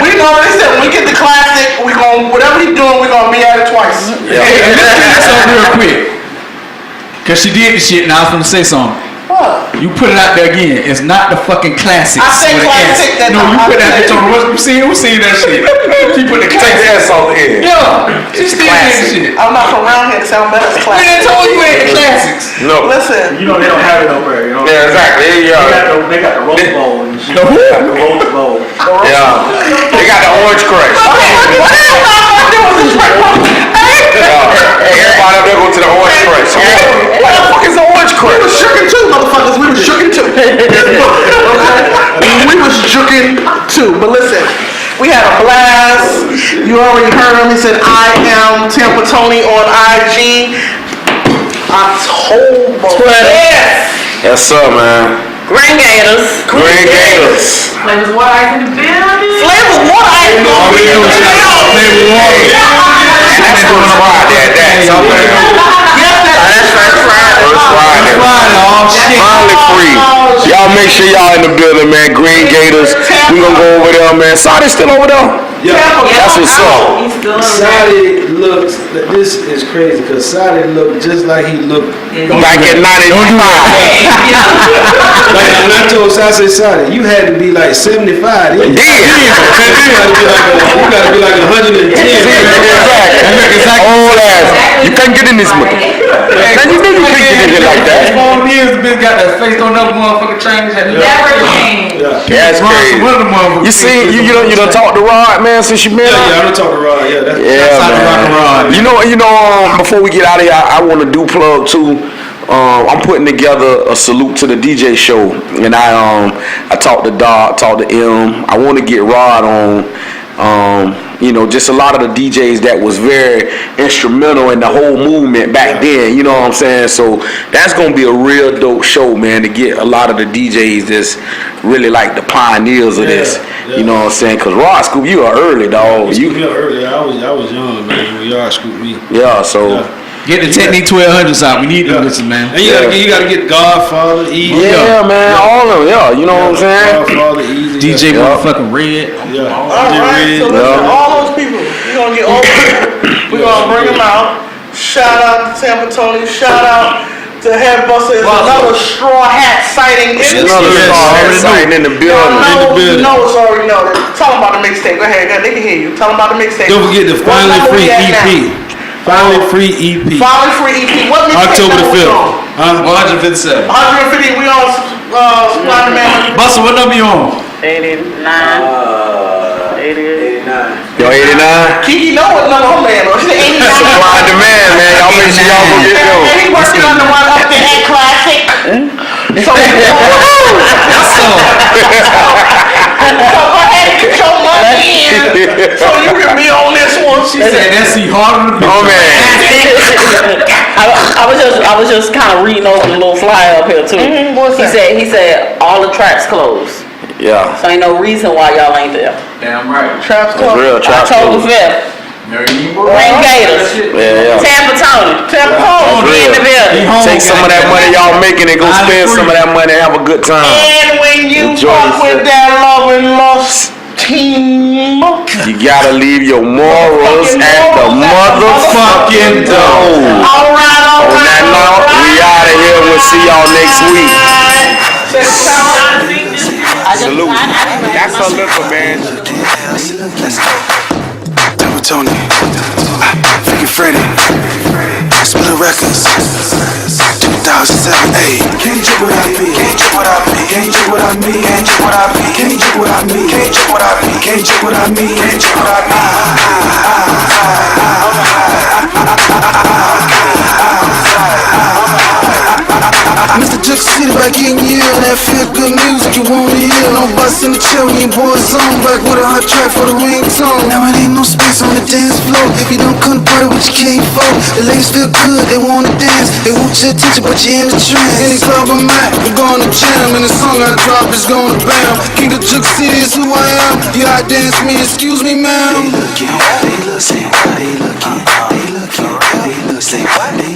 We already said when we get the classic, we gon' whatever we doing, we gonna be at it twice. Hey, and let's clear this up real quick. Cause she did the shit and I was gonna say something. What? You put it out there again. It's not the fucking classics. I said with an classic. S. No, you put that bitch on the what's you seen that shit. She put the Take the classics. S off the end. Yeah, she still did that shit. I'm not from around here to sound better as We classic. didn't told you ain't the classics. No. Listen. You know they don't have it nowhere. You know. Yeah, exactly. They got the Rose Bowl and shit. The who? They got the Rose Bowl. Yeah. They got the Orange Crush. Everybody up there go to the Orange Crush. What the fuck is the Orange Crush? We was shookin' too, motherfuckers. We was shookin' too. We was shookin' too. But listen, we had a blast. You already heard him. He said, I am Tampa Tony on IG. October. Yes, sir, man. Green Gators. Green Gators. Flavors Water Ice in the building. Flavor Water Ice. That's First Friday at that. That's First Friday. First Friday. Oh shit. Finally free. Y'all make sure y'all in the building, man. Green Gators. We gonna go over there, man. Sadi's still over there? Yeah. That's what's up. Sadi looks, this is crazy because Sadi looked just like he looked Back in 95. Like when I told Southside Saudi, you had to be like 75. You gotta be like 110. Exactly. All ass. You can't get in this mother. Now you know you can't get in here like that. 4 years, the bitch got that face on that motherfucking train. Never came. That's crazy. You see, you done talked to Rod, man, since you been out? Yeah, I done talked to Rod. Yeah, that's man. Rod. You know, before we get out of here, I want to do plug too. I'm putting together a salute to the DJ show, and I talked to Doc, talked to M. I want to get Rod on. Just a lot of the DJs that was very instrumental in the whole movement back then. You know what I'm saying? So that's gonna be a real dope show, man. To get a lot of the DJs that's really like the pioneers of this. Yeah. You know what I'm saying? Cause Rod scooped you are early, dog. You early. I was young, man. When y'all scooped me. Yeah. So. Yeah. Get the Technique 1200s out. We need them bitches, man. And you gotta get Godfather, Easy. Yeah, man. All of them. Yeah, you know what I'm saying? Godfather, Easy. DJ motherfucking Red. Yeah. All right. So listen, all those people, we're gonna get all we're gonna bring them out. Shout out to Tampa Tony. Shout out to Head Buster. It's another straw hat sighting. Another straw hat sighting in the building. You know it's already know. Tell them about the mixtape. Go ahead. They can hear you. Tell them about the mixtape. Don't forget the Finally Free EP. Finally Free EP. Finally Free EP. What mixtape? October the 5th. 157. 150. We on Supply Demand. Buster, what number you on? 89. 88. Yo, 89? Kiki know what number her man on. She's 89. Supply and demand, man. Y'all make sure y'all go get those. And he working on the one up there at Classic. So go ahead and get your money in so you can be on this one. She said that's harder than the Oh, man. I was just kind of reading over the little flyer up here too. What's that? He said all the tracks closed. Yeah. So ain't no reason why y'all ain't there. Damn right. Traps That's real. Trap October 5th. Rain Gators. Yeah. Tampa Tony. We in the building. Take some of that money y'all making and go spend some of that money and have a good time. And when you fuck with that Love and Lust team, you gotta leave your morals at the motherfucking door. All right. On that note, we out of here. We'll see y'all next week. Salute. That's a little man. Let's go. Tampa Tony, Freaky Freddy, Split Records, 2007. Hey, can't you what I be? Can't you what I be? Can't you what I mean? Can't you what I be? Can't you what I mean? Can't you what I be? Can't you what I mean? Can't you what I Mr. Jook City back in you, that feel good music you wanna hear. No bus in the chair when your boys on, back with a hot track for the ringtone. Now it ain't no space on the dance floor. If you don't come to party, what you came for? The ladies feel good, they wanna dance. They want your attention, but you're in the trance. Any club I'm at, we're gonna jam. And the song I drop is gonna bam. King of Jook City is who I am. You out dance me, excuse me, ma'am. They looking, they look, say what they looking. They looking, they look, say what they